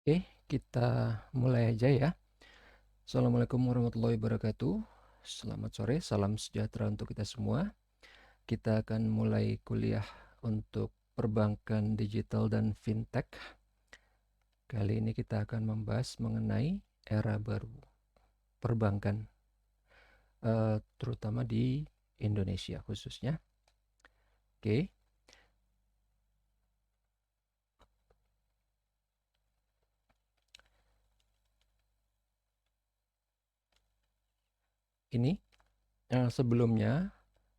Oke, kita mulai aja ya. Assalamualaikum warahmatullahi wabarakatuh. Selamat sore, salam sejahtera untuk kita semua. Kita akan mulai kuliah untuk perbankan digital dan fintech. Kali ini kita akan membahas mengenai era baru perbankan, terutama di Indonesia khususnya. Oke, ini sebelumnya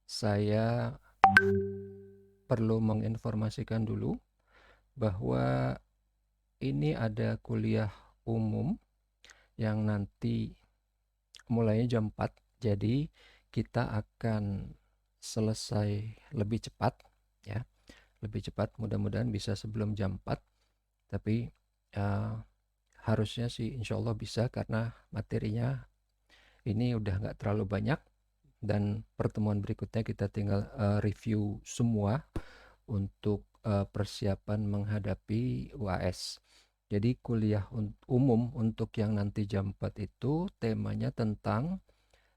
saya perlu menginformasikan dulu bahwa ini ada kuliah umum yang nanti mulainya jam 4, jadi kita akan selesai lebih cepat ya, lebih cepat, mudah-mudahan bisa sebelum jam 4, tapi uh, harusnya sih insya Allah bisa karena materinya ini udah nggak terlalu banyak dan pertemuan berikutnya kita tinggal review semua untuk persiapan menghadapi UAS. Jadi kuliah umum untuk yang nanti jam 4 itu temanya tentang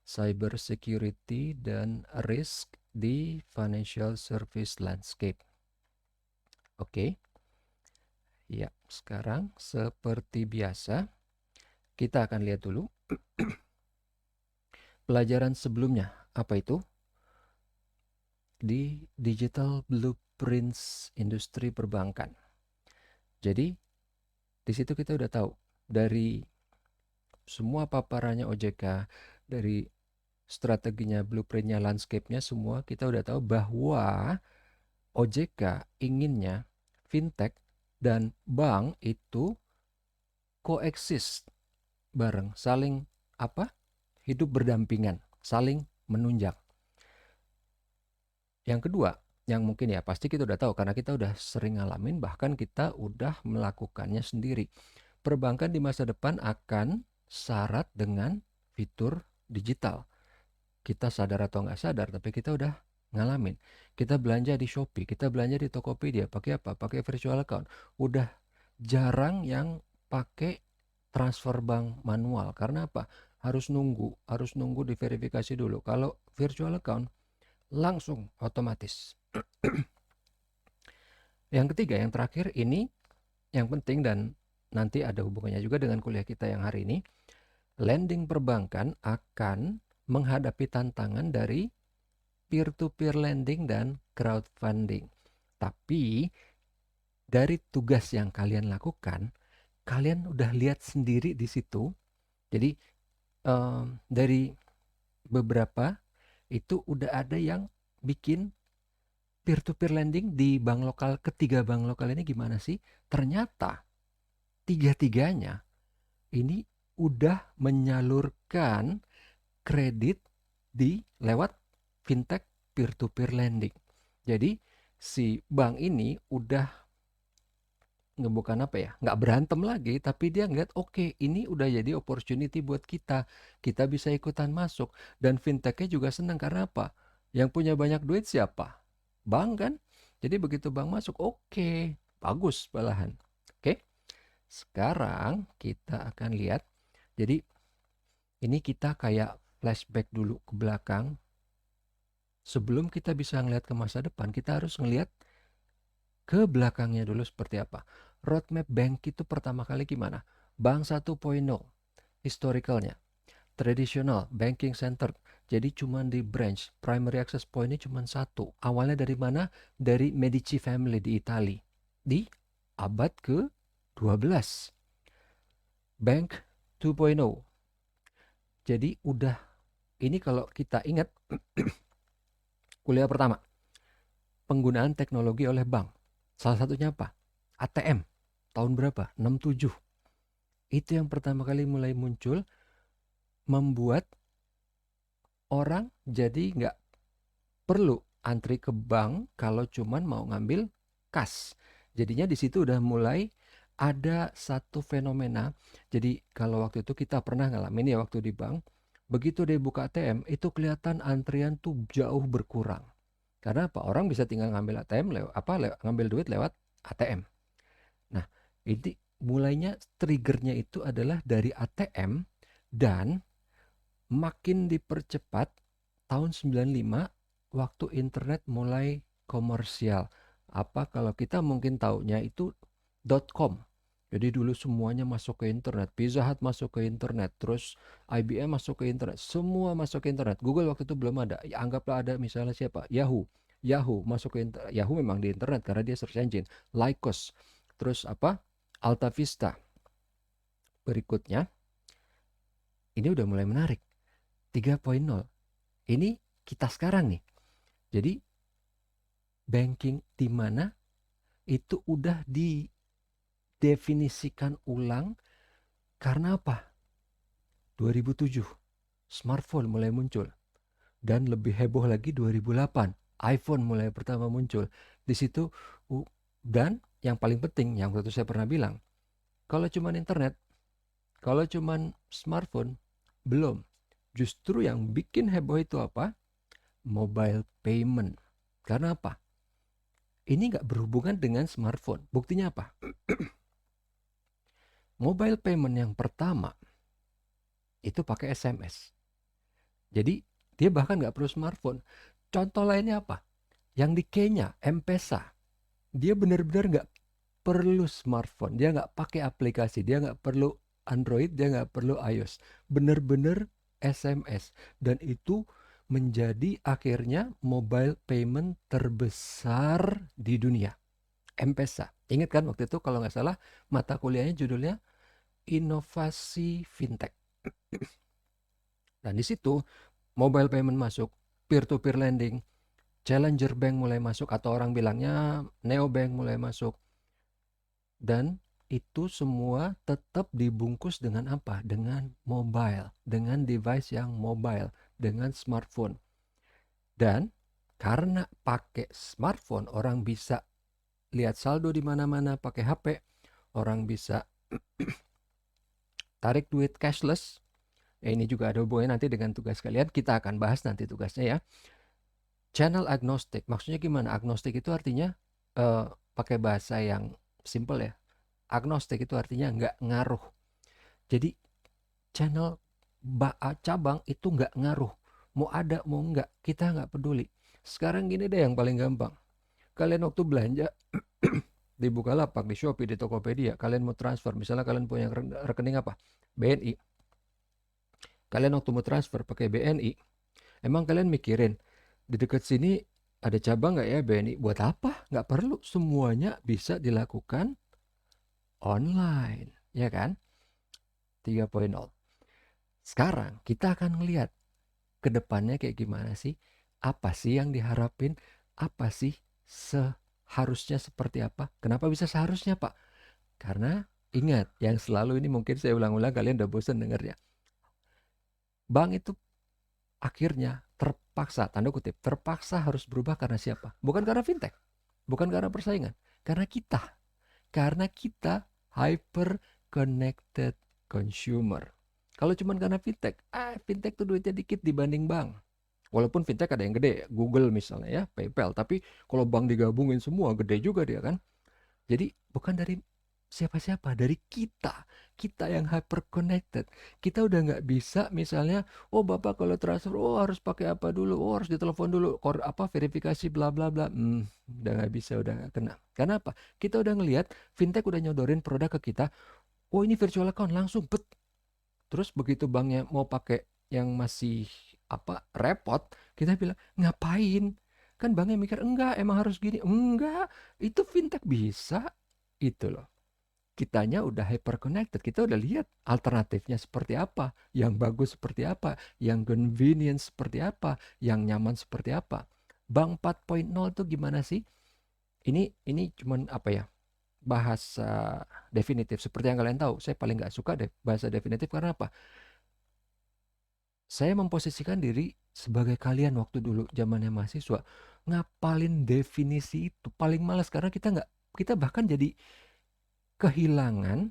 cyber security dan risk di financial service landscape. Oke, ya sekarang seperti biasa kita akan lihat dulu pelajaran sebelumnya. Apa itu? Di Digital Blueprints Industri Perbankan. Jadi di situ kita udah tahu dari semua paparannya OJK, dari strateginya, blueprintnya, landscape-nya, semua kita udah tahu bahwa OJK inginnya fintech dan bank itu koeksis bareng, saling hidup berdampingan, saling menunjang. Yang kedua, yang mungkin ya pasti kita udah tahu karena kita udah sering ngalamin, bahkan kita udah melakukannya sendiri. Perbankan di masa depan akan syarat dengan fitur digital. Kita sadar atau nggak sadar, tapi kita udah ngalamin. Kita belanja di Shopee, kita belanja di Tokopedia, pakai apa? Pakai virtual account. Udah jarang yang pakai transfer bank manual. Karena apa? Harus nunggu diverifikasi dulu. Kalau virtual account langsung otomatis. Yang ketiga, yang terakhir ini yang penting dan nanti ada hubungannya juga dengan kuliah kita yang hari ini. Lending perbankan akan menghadapi tantangan dari peer-to-peer lending dan crowdfunding. Tapi dari tugas yang kalian lakukan, kalian udah lihat sendiri di situ. Jadi dari beberapa itu udah ada yang bikin peer-to-peer lending di bank lokal, ketiga bank lokal ini gimana sih? Ternyata tiga-tiganya ini udah menyalurkan kredit di lewat fintech peer-to-peer lending. Jadi si bank ini udah bukan nggak berantem lagi, tapi dia ngeliat oke, ini udah jadi opportunity buat kita. Kita bisa ikutan masuk dan fintechnya juga senang karena apa? Yang punya banyak duit siapa? Bank kan? Jadi begitu bank masuk, oke, bagus malahan. Oke, sekarang kita akan lihat. Jadi ini kita kayak flashback dulu ke belakang. Sebelum kita bisa ngeliat ke masa depan, kita harus ngeliat ke belakangnya dulu seperti apa. Roadmap bank itu pertama kali gimana? Bank 1.0, historicalnya. Tradisional, banking center. Jadi cuma di branch, primary access point-nya cuma satu. Awalnya dari mana? Dari Medici family di Italia. Di abad ke-12. Bank 2.0. Jadi udah, ini kalau kita ingat kuliah pertama, penggunaan teknologi oleh bank. Salah satunya apa? ATM. Tahun berapa? 67. Itu yang pertama kali mulai muncul, membuat orang jadi nggak perlu antri ke bank kalau cuman mau ngambil kas. Jadinya di situ udah mulai ada satu fenomena. Jadi kalau waktu itu kita pernah ngalamin ya waktu di bank, begitu dia buka ATM itu kelihatan antrian tuh jauh berkurang. Karena apa? Orang bisa tinggal ngambil ATM ngambil duit lewat ATM. Nah, ini mulainya triggernya itu adalah dari ATM dan makin dipercepat tahun 95 waktu internet mulai komersial. Apa kalau kita mungkin taunya itu .com. Jadi dulu semuanya masuk ke internet, Pizza Hut masuk ke internet, terus IBM masuk ke internet, semua masuk ke internet. Google waktu itu belum ada. Ya, anggaplah ada misalnya siapa? Yahoo. Yahoo masuk ke internet. Yahoo memang di internet karena dia search engine. Lycos. Terus apa? Alta Vista. Berikutnya, ini udah mulai menarik. 3.0. Ini kita sekarang nih. Jadi banking di mana itu udah didefinisikan ulang karena apa? 2007 smartphone mulai muncul dan lebih heboh lagi 2008 iPhone mulai pertama muncul. Di situ dan yang paling penting yang waktu itu saya pernah bilang, kalau cuman internet, kalau cuman smartphone belum. Justru yang bikin heboh itu apa? Mobile payment. Karena apa? Ini nggak berhubungan dengan smartphone. Buktinya apa? Mobile payment yang pertama itu pakai SMS. Jadi dia bahkan nggak perlu smartphone. Contoh lainnya apa? Yang di Kenya, M-Pesa. Dia benar-benar nggak perlu smartphone. Dia nggak pakai aplikasi. Dia nggak perlu Android. Dia nggak perlu iOS. Benar-benar SMS. Dan itu menjadi akhirnya mobile payment terbesar di dunia. M-Pesa. Ingat kan waktu itu kalau nggak salah mata kuliahnya judulnya Inovasi Fintech. Dan di situ mobile payment masuk, peer-to-peer lending, challenger bank mulai masuk atau orang bilangnya neobank mulai masuk. Dan itu semua tetap dibungkus dengan apa? Dengan mobile, dengan device yang mobile, dengan smartphone. Dan karena pakai smartphone orang bisa lihat saldo di mana-mana pakai HP, orang bisa tarik duit cashless. Ini juga ada hubungannya nanti dengan tugas kalian. Kita akan bahas nanti tugasnya ya. Channel agnostic. Maksudnya gimana? Agnostic itu artinya pakai bahasa yang simple ya. Agnostic itu artinya nggak ngaruh. Jadi channel cabang itu nggak ngaruh. Mau ada mau nggak, kita nggak peduli. Sekarang gini deh yang paling gampang. Kalian waktu belanja di Bukalapak, di Shopee, di Tokopedia, kalian mau transfer, misalnya kalian punya rekening apa? BNI. Kalian waktu mau transfer pakai BNI, emang kalian mikirin di dekat sini ada cabang nggak ya BNI? Buat apa? Nggak perlu. Semuanya bisa dilakukan online, ya kan? 3.0. Sekarang kita akan melihat ke depannya kayak gimana sih? Apa sih yang diharapin? Apa sih seharusnya seperti apa? Kenapa bisa seharusnya, Pak? Karena ingat, yang selalu ini mungkin saya ulang-ulang, kalian udah bosan dengarnya. Bank itu akhirnya terpaksa, tanda kutip, terpaksa harus berubah karena siapa? Bukan karena fintech, bukan karena persaingan, karena kita. Karena kita hyper connected consumer. Kalau cuma karena fintech, fintech tuh duitnya dikit dibanding bank. Walaupun fintech ada yang gede, Google misalnya ya, PayPal. Tapi kalau bank digabungin semua, gede juga dia kan. Jadi bukan dari siapa-siapa, dari kita. Kita yang hyper connected. Kita udah nggak bisa misalnya, oh Bapak kalau transfer, oh harus pakai apa dulu, oh harus ditelepon dulu, apa verifikasi bla bla bla. Udah nggak bisa, udah nggak kena. Karena apa? Kita udah ngelihat fintech udah nyodorin produk ke kita, oh ini virtual account langsung bet. Terus begitu banknya mau pakai yang masih repot, kita bilang ngapain? Kan banknya mikir enggak, emang harus gini. Enggak, itu fintech bisa. Itu loh. Kitanya udah hyper connected, kita udah lihat alternatifnya seperti apa, yang bagus seperti apa, yang convenient seperti apa, yang nyaman seperti apa. Bank 4.0 itu gimana sih? Ini cuman apa ya? Bahasa definitif. Seperti yang kalian tahu, saya paling nggak suka deh bahasa definitif karena apa? Saya memposisikan diri sebagai kalian waktu dulu zamannya mahasiswa, ngapalin definisi itu paling malas karena kita bahkan jadi kehilangan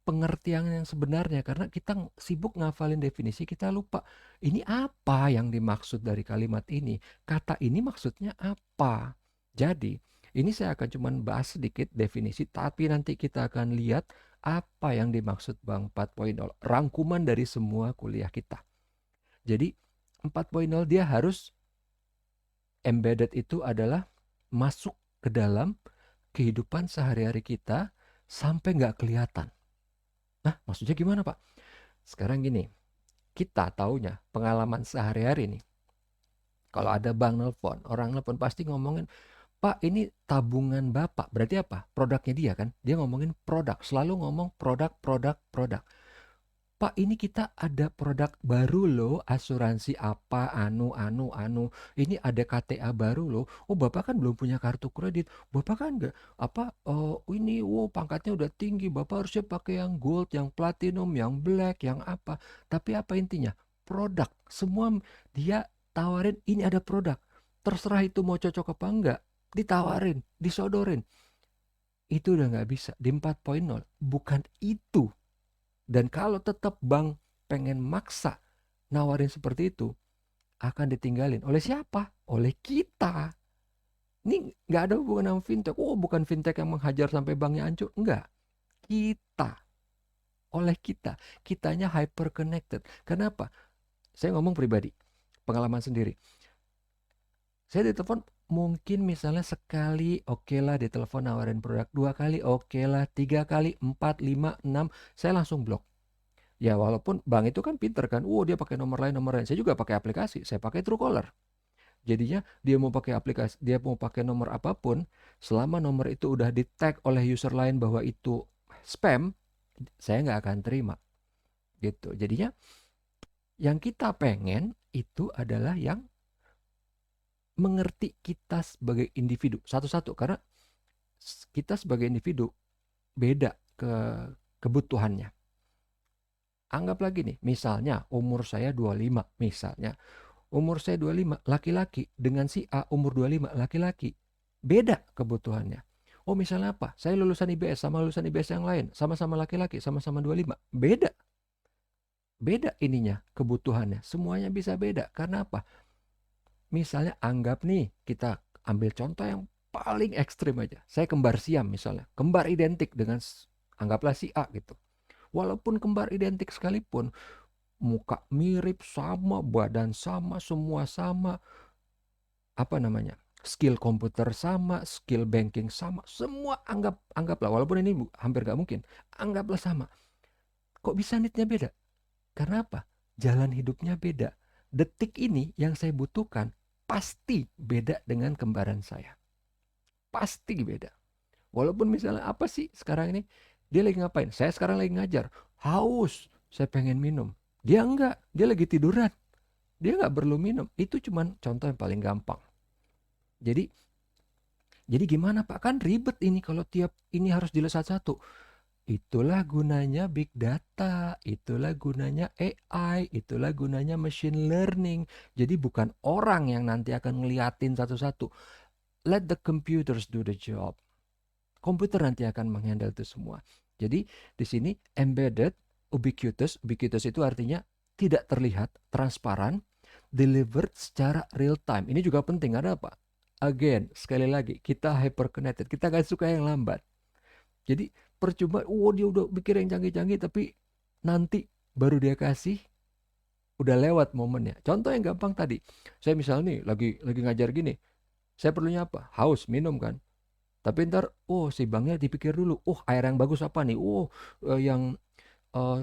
pengertian yang sebenarnya karena kita sibuk ngafalin definisi, kita lupa ini apa yang dimaksud dari kalimat ini, kata ini maksudnya apa. Jadi Ini saya akan cuman bahas sedikit definisi, tapi nanti kita akan lihat apa yang dimaksud Bank 4.0, rangkuman dari semua kuliah kita. Jadi 4.0 dia harus embedded itu adalah masuk ke dalam kehidupan sehari-hari kita sampai nggak kelihatan. Nah, maksudnya gimana, Pak? Sekarang gini, kita taunya pengalaman sehari-hari nih. Kalau ada bank nelpon, orang nelpon pasti ngomongin, Pak, ini tabungan Bapak. Berarti apa? Produknya dia kan? Dia ngomongin produk. Selalu ngomong produk, produk, produk. Pak, ini kita ada produk baru loh, asuransi apa, anu. Ini ada KTA baru loh. Oh, Bapak kan belum punya kartu kredit. Bapak kan enggak apa, oh, ini pangkatnya udah tinggi. Bapak harusnya pakai yang gold, yang platinum, yang black, yang apa. Tapi apa intinya? Produk. Semua dia tawarin ini ada produk. Terserah itu mau cocok apa enggak, ditawarin, disodorin. Itu udah nggak bisa. Di 4.0 bukan itu. Dan kalau tetap bank pengen maksa nawarin seperti itu, akan ditinggalin. Oleh siapa? Oleh kita. Ini nggak ada hubungan sama fintech. Oh, bukan fintech yang menghajar sampai banknya hancur. Enggak. Kita. Oleh kita. Kitanya hyper connected. Kenapa? Saya ngomong pribadi. Pengalaman sendiri. Saya ditelepon mungkin misalnya sekali oke lah ditelepon nawarin produk. 2 kali oke lah. 3 kali, 4, 5, 6. Saya langsung blok. Ya walaupun bank itu kan pinter kan, dia pakai nomor lain. Saya juga pakai aplikasi, saya pakai Truecaller. Jadinya dia mau pakai aplikasi, dia mau pakai nomor apapun, selama nomor itu udah di tag oleh user lain bahwa itu spam, saya nggak akan terima. Gitu. Jadinya yang kita pengen itu adalah yang mengerti kita sebagai individu satu-satu, karena kita sebagai individu beda kebutuhannya. Anggap lagi nih, misalnya umur saya 25, misalnya. Umur saya 25, laki-laki, dengan si A umur 25, laki-laki. Beda kebutuhannya. Oh, misalnya apa? Saya lulusan IBS sama lulusan IBS yang lain, sama-sama laki-laki, sama-sama 25. Beda. Beda ininya, kebutuhannya. Semuanya bisa beda. Karena apa? Misalnya anggap nih, kita ambil contoh yang paling ekstrim aja. Saya kembar siam misalnya. Kembar identik dengan, anggaplah si A gitu. Walaupun kembar identik sekalipun, muka mirip, sama, badan sama, semua sama, apa namanya, skill komputer sama, skill banking sama, semua anggaplah, walaupun ini hampir gak mungkin, anggaplah sama. Kok bisa nitnya beda? Karena apa? Jalan hidupnya beda. Detik ini yang saya butuhkan pasti beda dengan kembaran saya. Pasti beda. Walaupun misalnya apa sih sekarang ini, dia lagi ngapain? Saya sekarang lagi ngajar. Haus, saya pengen minum. Dia enggak, dia lagi tiduran. Dia nggak perlu minum. Itu cuman contoh yang paling gampang. Jadi gimana Pak? Kan ribet ini kalau tiap ini harus dilihat satu-satu. Itulah gunanya big data, itulah gunanya AI, itulah gunanya machine learning. Jadi bukan orang yang nanti akan ngeliatin satu-satu. Let the computers do the job. Komputer nanti akan menghandle itu semua. Jadi di sini embedded, ubiquitous. Ubiquitous itu artinya tidak terlihat, transparan, delivered secara real time. Ini juga penting, karena apa? Again, sekali lagi, kita hyper connected. Kita gak suka yang lambat. Jadi percuma, dia udah bikin yang canggih-canggih, tapi nanti baru dia kasih, udah lewat momennya. Contoh yang gampang tadi, saya misalnya nih lagi ngajar gini, saya perlunya apa? Haus, minum kan. Tapi ntar, si banknya dipikir dulu, air yang bagus apa nih? Yang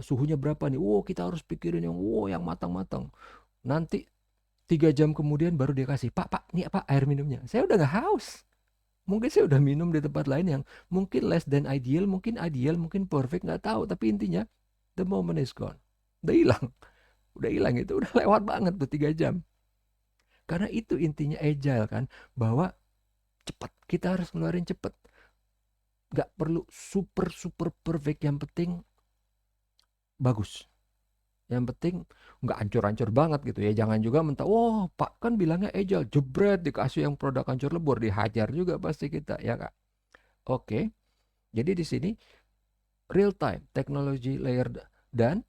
suhunya berapa nih? Kita harus pikirin yang matang-matang. Nanti 3 jam kemudian baru dia kasih, Pak, ini apa air minumnya? Saya udah gak haus. Mungkin saya udah minum di tempat lain yang mungkin less than ideal, mungkin perfect, nggak tahu. Tapi intinya, the moment is gone. Udah hilang. Udah hilang itu, udah lewat banget tuh 3 jam. Karena itu intinya agile kan, bahwa cepat. Kita harus ngeluarin cepat. Nggak perlu super perfect, yang penting bagus. Yang penting nggak hancur-hancur banget gitu ya. Jangan juga mentah, Pak kan bilangnya agile, jebret dikasih yang produk hancur lebur, dihajar juga pasti kita, ya Kak. Oke. Jadi di sini real time technology layer, dan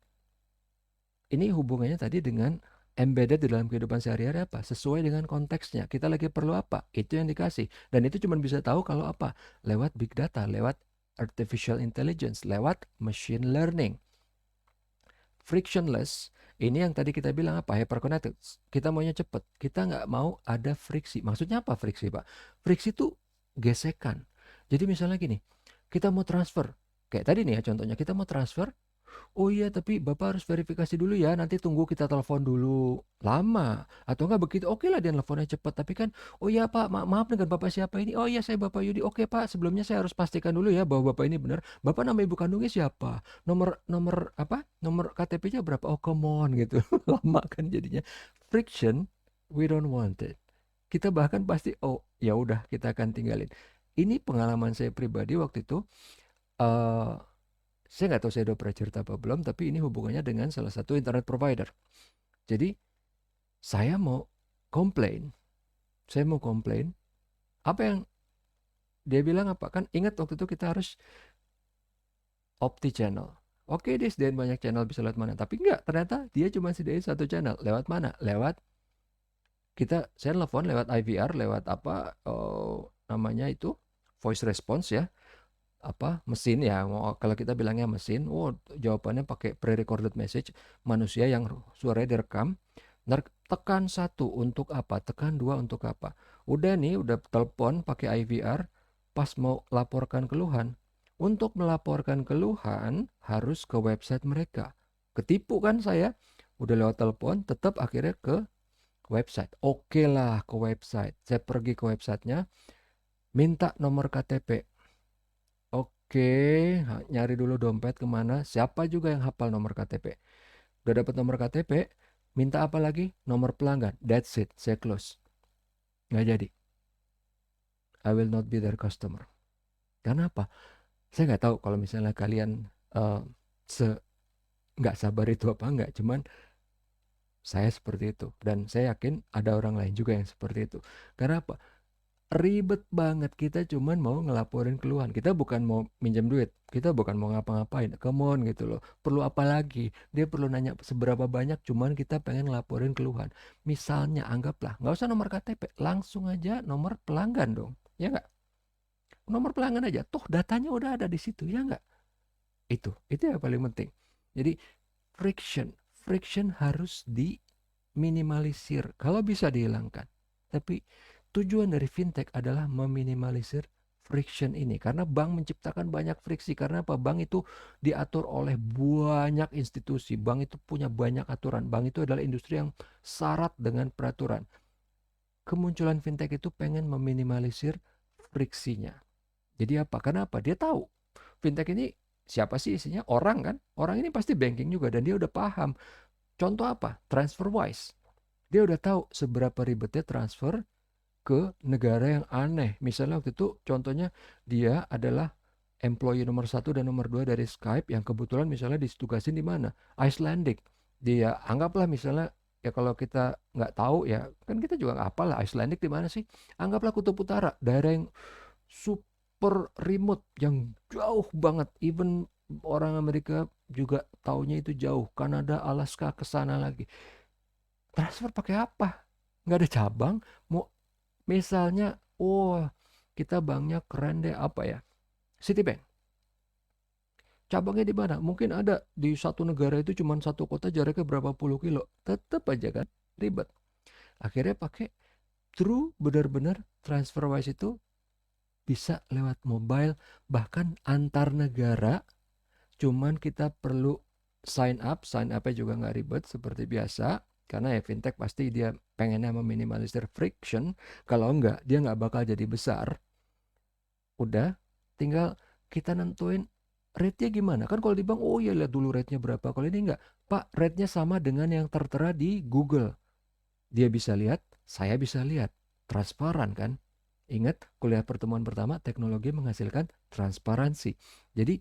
ini hubungannya tadi dengan embedded di dalam kehidupan sehari-hari apa? Sesuai dengan konteksnya. Kita lagi perlu apa? Itu yang dikasih. Dan itu cuma bisa tahu kalau apa? Lewat big data, lewat artificial intelligence, lewat machine learning. Frictionless, ini yang tadi kita bilang apa? Hyperconnected. Kita maunya cepat. Kita nggak mau ada friksi. Maksudnya apa friksi, Pak? Friksi itu gesekan. Jadi misalnya gini, kita mau transfer. Kayak tadi nih ya contohnya, kita mau transfer. Oh iya, tapi Bapak harus verifikasi dulu ya. Nanti tunggu kita telepon dulu. Lama. Atau enggak begitu. Oke lah dia teleponnya cepat. Tapi kan, oh iya Pak, maaf dengan Bapak siapa ini? Oh iya saya Bapak Yudi. Oke Pak, sebelumnya saya harus pastikan dulu ya bahwa Bapak ini benar. Bapak nama ibu kandungnya siapa? Nomor nomor apa? Nomor KTP-nya berapa? Oh come on gitu. Lama kan jadinya. Friction, we don't want it. Kita bahkan pasti, oh ya udah kita akan tinggalin. Ini pengalaman saya pribadi waktu itu. eh saya nggak tahu saya udah pernah cerita apa belum, tapi ini hubungannya dengan salah satu internet provider. Jadi saya mau komplain, apa yang dia bilang apa? Kan ingat waktu itu kita harus opti channel. Oke, dia sediain banyak channel bisa lewat mana, tapi enggak, ternyata dia cuma sediain satu channel. Lewat mana? Lewat saya telepon lewat IVR, lewat apa namanya itu voice response ya. Apa mesin ya, kalau kita bilangnya mesin, jawabannya pakai pre-recorded message, manusia yang suaranya direkam. Tekan 1 untuk apa, tekan 2 untuk apa. Udah nih, udah telepon pakai IVR, pas mau laporkan keluhan. Untuk melaporkan keluhan harus ke website mereka. Ketipu kan saya, udah lewat telepon, tetap akhirnya ke website. Oke lah ke website, saya pergi ke websitenya, minta nomor KTP. Oke, nyari dulu dompet kemana. Siapa juga yang hafal nomor KTP? Udah dapat nomor KTP, minta apa lagi? Nomor pelanggan. That's it, saya close. Nggak jadi. I will not be their customer. Karena apa? Saya nggak tahu kalau misalnya kalian se nggak sabar itu apa nggak. Cuman saya seperti itu. Dan saya yakin ada orang lain juga yang seperti itu. Karena apa? Ribet banget, kita cuman mau ngelaporin keluhan, kita bukan mau minjem duit, kita bukan mau ngapa-ngapain, come on gitu loh, perlu apa lagi, dia perlu nanya seberapa banyak, cuman kita pengen ngelaporin keluhan. Misalnya anggaplah nggak usah nomor KTP, langsung aja nomor pelanggan dong, ya nggak, nomor pelanggan aja, toh datanya udah ada di situ, ya nggak. Itu yang paling penting. Jadi friction harus diminimalisir kalau bisa dihilangkan. Tapi tujuan dari fintech adalah meminimalisir friction ini, karena bank menciptakan banyak friksi. Karena apa? Bank itu diatur oleh banyak institusi, bank itu punya banyak aturan, bank itu adalah industri yang syarat dengan peraturan. Kemunculan fintech itu pengen meminimalisir friksinya. Jadi apa? Karena apa? Dia tahu fintech ini siapa sih isinya? Orang kan? Orang ini pasti banking juga, dan dia udah paham. Contoh apa? TransferWise. Dia udah tahu seberapa ribetnya transfer ke negara yang aneh. Misalnya waktu itu contohnya dia adalah employee nomor 1 dan nomor 2 dari Skype yang kebetulan misalnya ditugasin di mana? Icelandic. Dia anggaplah misalnya, ya kalau kita nggak tahu ya, kan kita juga nggak hafal lah Icelandic di mana sih. Anggaplah Kutub Utara, daerah yang super remote, yang jauh banget. Even orang Amerika juga taunya itu jauh. Kanada, Alaska, ke sana lagi. Transfer pakai apa? Nggak ada cabang. Mau misalnya, kita banknya keren deh, apa ya? Citibank. Cabangnya di mana? Mungkin ada di satu negara itu cuma satu kota, jaraknya berapa puluh kilo. Tetap aja kan ribet. Akhirnya pakai True, benar-benar TransferWise itu bisa lewat mobile, bahkan antar negara. Cuman kita perlu sign upnya juga nggak ribet seperti biasa. Karena ya fintech pasti dia pengennya meminimalisir friction. Kalau enggak, dia nggak bakal jadi besar. Udah, tinggal kita nentuin rate-nya gimana. Kan kalau di bank, oh ya lihat dulu rate-nya berapa. Kalau ini enggak, Pak, rate-nya sama dengan yang tertera di Google. Dia bisa lihat, saya bisa lihat. Transparan kan? Ingat kuliah pertemuan pertama, teknologi menghasilkan transparansi. Jadi,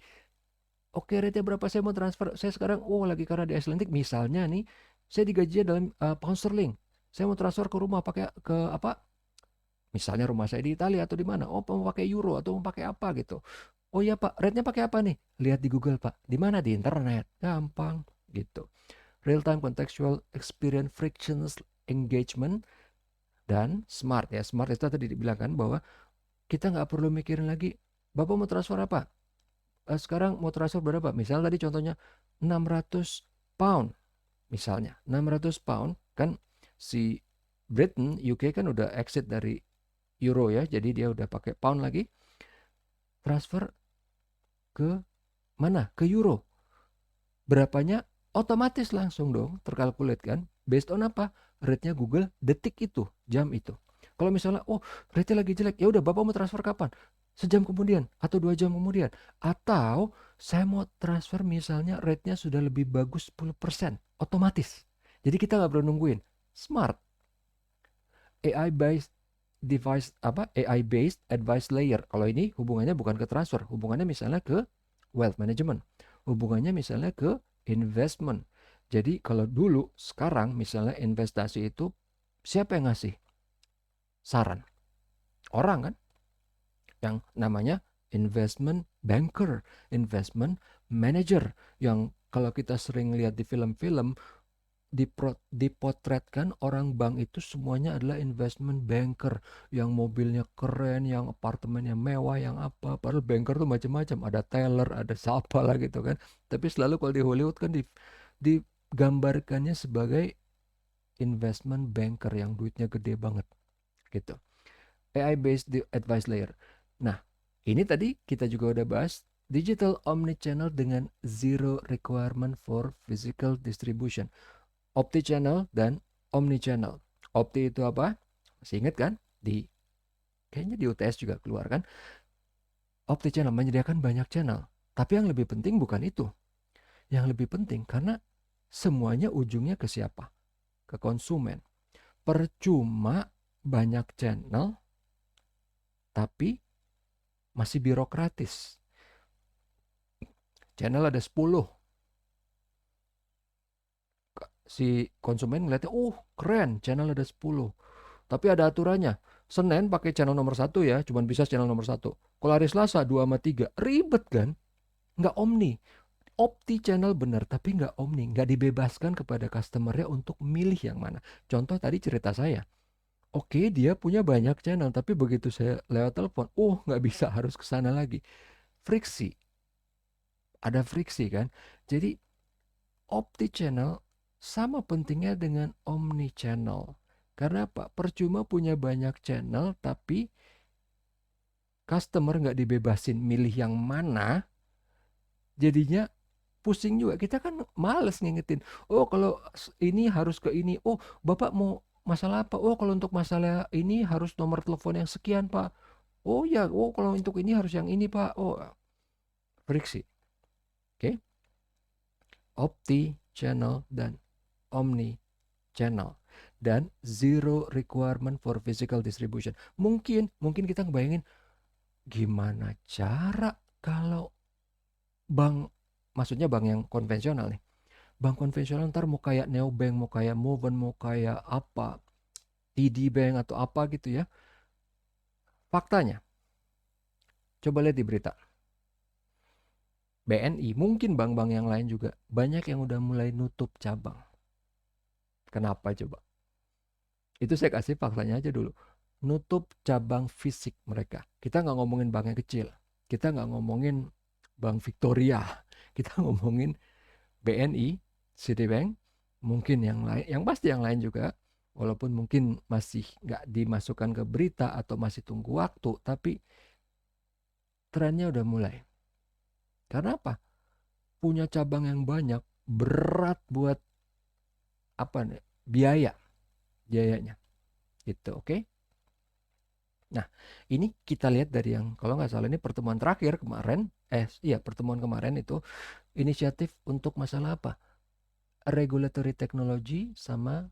oke, rate-nya berapa, saya mau transfer. Saya sekarang, lagi karena di Icelandic, misalnya nih, saya digajinya dalam pound sterling. Saya mau transfer ke rumah pakai ke apa? Misalnya rumah saya di Italia atau di mana. Oh, mau pakai euro atau mau pakai apa gitu. Oh iya Pak, rate-nya pakai apa nih? Lihat di Google Pak. Di mana? Di internet. Gampang gitu. real-time contextual experience frictionless engagement, dan smart ya. Smart itu tadi dibilang kan bahwa kita nggak perlu mikirin lagi, Bapak mau transfer apa? Sekarang mau transfer berapa? Misal tadi contohnya 600 pound. Misalnya 600 pound kan si Britain, UK kan udah exit dari euro ya. Jadi dia udah pakai pound lagi. Transfer ke mana? Ke euro. Berapanya? Otomatis langsung dong terkalkulate kan. Based on apa? Rate-nya Google detik itu, jam itu. Kalau misalnya, oh rate-nya lagi jelek, ya udah Bapak mau transfer kapan? Sejam kemudian atau 2 jam kemudian. Atau saya mau transfer misalnya rate-nya sudah lebih bagus 10%, otomatis. Jadi kita nggak perlu nungguin. Smart. AI based device AI based advice layer. Kalau ini hubungannya bukan ke transfer, hubungannya misalnya ke wealth management. Hubungannya misalnya ke investment. Jadi kalau dulu, sekarang misalnya investasi itu siapa yang ngasih saran? Orang kan, yang namanya investment banker, investment manager, yang kalau kita sering lihat di film-film, dipotretkan orang bank itu semuanya adalah investment banker, yang mobilnya keren, yang apartemennya mewah, yang apa. Padahal banker tuh macam-macam, ada teller, ada siapa lah gitu kan. Tapi selalu kalau di Hollywood kan digambarkannya sebagai investment banker yang duitnya gede banget gitu. AI based advice layer. Nah, ini tadi kita juga udah bahas digital omnichannel dengan zero requirement for physical distribution. Opti-channel dan omni-channel. Opti itu apa? Masih ingat kan? Kayaknya di UTS juga keluar kan? Opti-channel menyediakan banyak channel. Tapi yang lebih penting bukan itu. Yang lebih penting karena semuanya ujungnya ke siapa? Ke konsumen. Percuma banyak channel tapi masih birokratis. Channel ada 10. Si konsumen ngeliatnya, keren, channel ada 10. Tapi ada aturannya. Senin pakai channel nomor 1 ya, cuman bisa channel nomor 1. Kalau hari Selasa 2 sama 3, ribet kan? Nggak omni. Opti channel benar, tapi nggak omni. Nggak dibebaskan kepada customernya untuk milih yang mana. Contoh tadi cerita saya. Oke, dia punya banyak channel, tapi begitu saya lewat telepon, nggak bisa, harus ke sana lagi. Friksi. Ada friksi kan? Jadi, opti channel sama pentingnya dengan omni channel. Karena apa? Percuma punya banyak channel, tapi customer nggak dibebasin milih yang mana, jadinya pusing juga. Kita kan males ngingetin. Oh kalau ini harus ke ini. Oh Bapak mau masalah apa? Oh kalau untuk masalah ini harus nomor telepon yang sekian Pak. Oh ya, kalau untuk ini harus yang ini Pak. Oh, friksi. Oke. Opti channel dan omni channel. Dan zero requirement for physical distribution. Mungkin kita ngebayangin, gimana cara kalau bank, maksudnya bank yang konvensional nih. Bank konvensional ntar mau kayak Neobank, mau kayak Moven, mau kayak apa, TD Bank atau apa gitu ya. Faktanya, coba lihat di berita. BNI, mungkin bank-bank yang lain juga, banyak yang udah mulai nutup cabang. Kenapa coba? Itu saya kasih faktanya aja dulu. Nutup cabang fisik mereka. Kita nggak ngomongin bank yang kecil. Kita nggak ngomongin Bank Victoria. Kita ngomongin BNI, Citibank, mungkin yang lain, yang pasti yang lain juga, walaupun mungkin masih nggak dimasukkan ke berita atau masih tunggu waktu, tapi trennya udah mulai. Karena apa? Punya cabang yang banyak, berat buat apa nih? Biayanya, gitu, oke? Nah, ini kita lihat dari yang, kalau nggak salah ini pertemuan terakhir kemarin, pertemuan kemarin itu inisiatif untuk masalah apa? Regulatory technology sama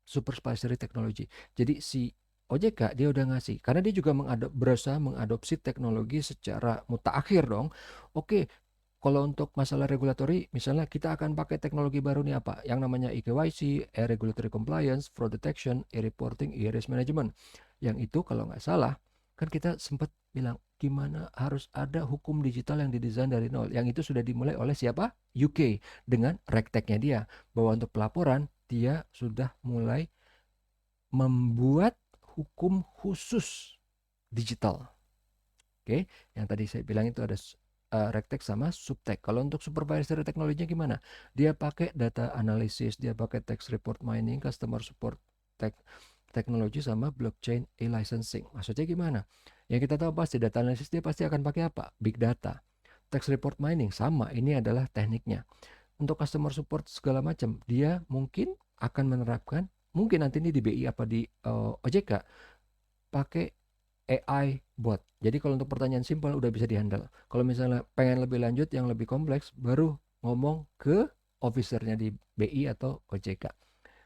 supervisory technology. Jadi si OJK dia udah ngasih, karena dia juga berusaha mengadopsi teknologi secara mutakhir dong. Oke, kalau untuk masalah regulatory, misalnya kita akan pakai teknologi baru nih apa? Yang namanya eKYC, e-regulatory compliance, fraud detection, e-reporting, e-risk management. Yang itu kalau nggak salah, kan kita sempat bilang gimana harus ada hukum digital yang didesain dari nol. Yang itu sudah dimulai oleh siapa? UK dengan RegTech-nya dia. Bahwa untuk pelaporan dia sudah mulai membuat hukum khusus digital. Oke, yang tadi saya bilang itu ada RegTech sama SupTech. Kalau untuk supervisory teknologinya gimana? Dia pakai data analysis, dia pakai text report mining, customer support teknologi sama blockchain e-licensing. Maksudnya gimana? Yang kita tahu pasti data analysis dia pasti akan pakai apa? Big data. Text report mining sama, ini adalah tekniknya. Untuk customer support segala macam, dia mungkin akan menerapkan, mungkin nanti ini di BI apa di OJK, pakai AI bot. Jadi kalau untuk pertanyaan simpel udah bisa dihandle. Kalau misalnya pengen lebih lanjut yang lebih kompleks, baru ngomong ke officernya di BI atau OJK.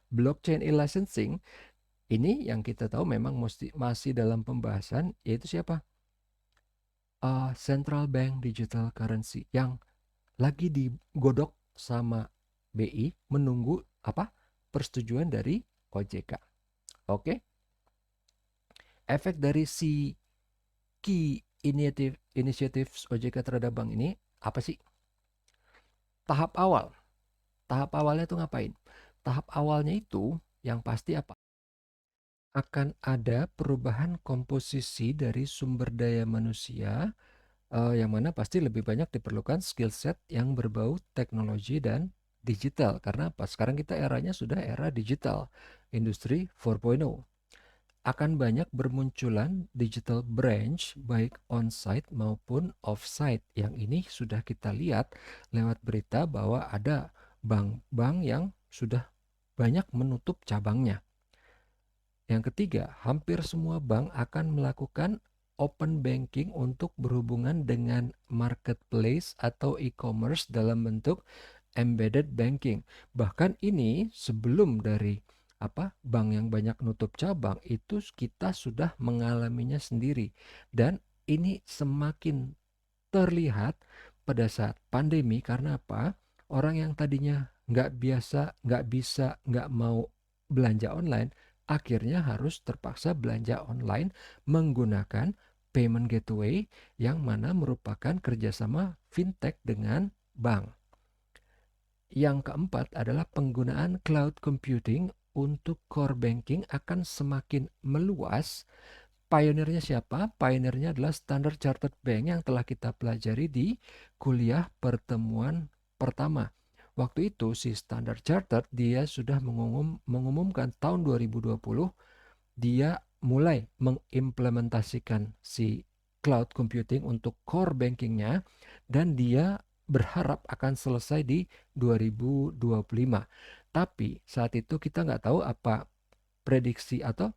Blockchain e-licensing ini yang kita tahu memang masih dalam pembahasan, yaitu siapa? Central Bank Digital Currency yang lagi digodok sama BI menunggu apa? Persetujuan dari OJK. Oke. Efek dari si key initiatives OJK terhadap bank ini apa sih? Tahap awal. Tahap awalnya itu ngapain? Tahap awalnya itu yang pasti apa? Akan ada perubahan komposisi dari sumber daya manusia, yang mana pasti lebih banyak diperlukan skill set yang berbau teknologi dan digital. Karena apa? Sekarang kita eranya sudah era digital, industri 4.0. Akan banyak bermunculan digital branch baik on-site maupun off-site. Yang ini sudah kita lihat lewat berita bahwa ada bank-bank yang sudah banyak menutup cabangnya. Yang ketiga, hampir semua bank akan melakukan open banking untuk berhubungan dengan marketplace atau e-commerce dalam bentuk embedded banking. Bahkan ini sebelum dari bank yang banyak nutup cabang itu kita sudah mengalaminya sendiri, dan ini semakin terlihat pada saat pandemi. Karena apa? Orang yang tadinya nggak biasa, nggak bisa, nggak mau belanja online, akhirnya harus terpaksa belanja online menggunakan payment gateway yang mana merupakan kerjasama fintech dengan bank. Yang keempat adalah penggunaan cloud computing untuk core banking akan semakin meluas. Pioneernya siapa? Pioneernya adalah Standard Chartered Bank yang telah kita pelajari di kuliah pertemuan pertama. Waktu itu si Standard Chartered dia sudah mengumumkan tahun 2020 dia mulai mengimplementasikan si cloud computing untuk core bankingnya, dan dia berharap akan selesai di 2025. Tapi saat itu kita nggak tahu apa prediksi atau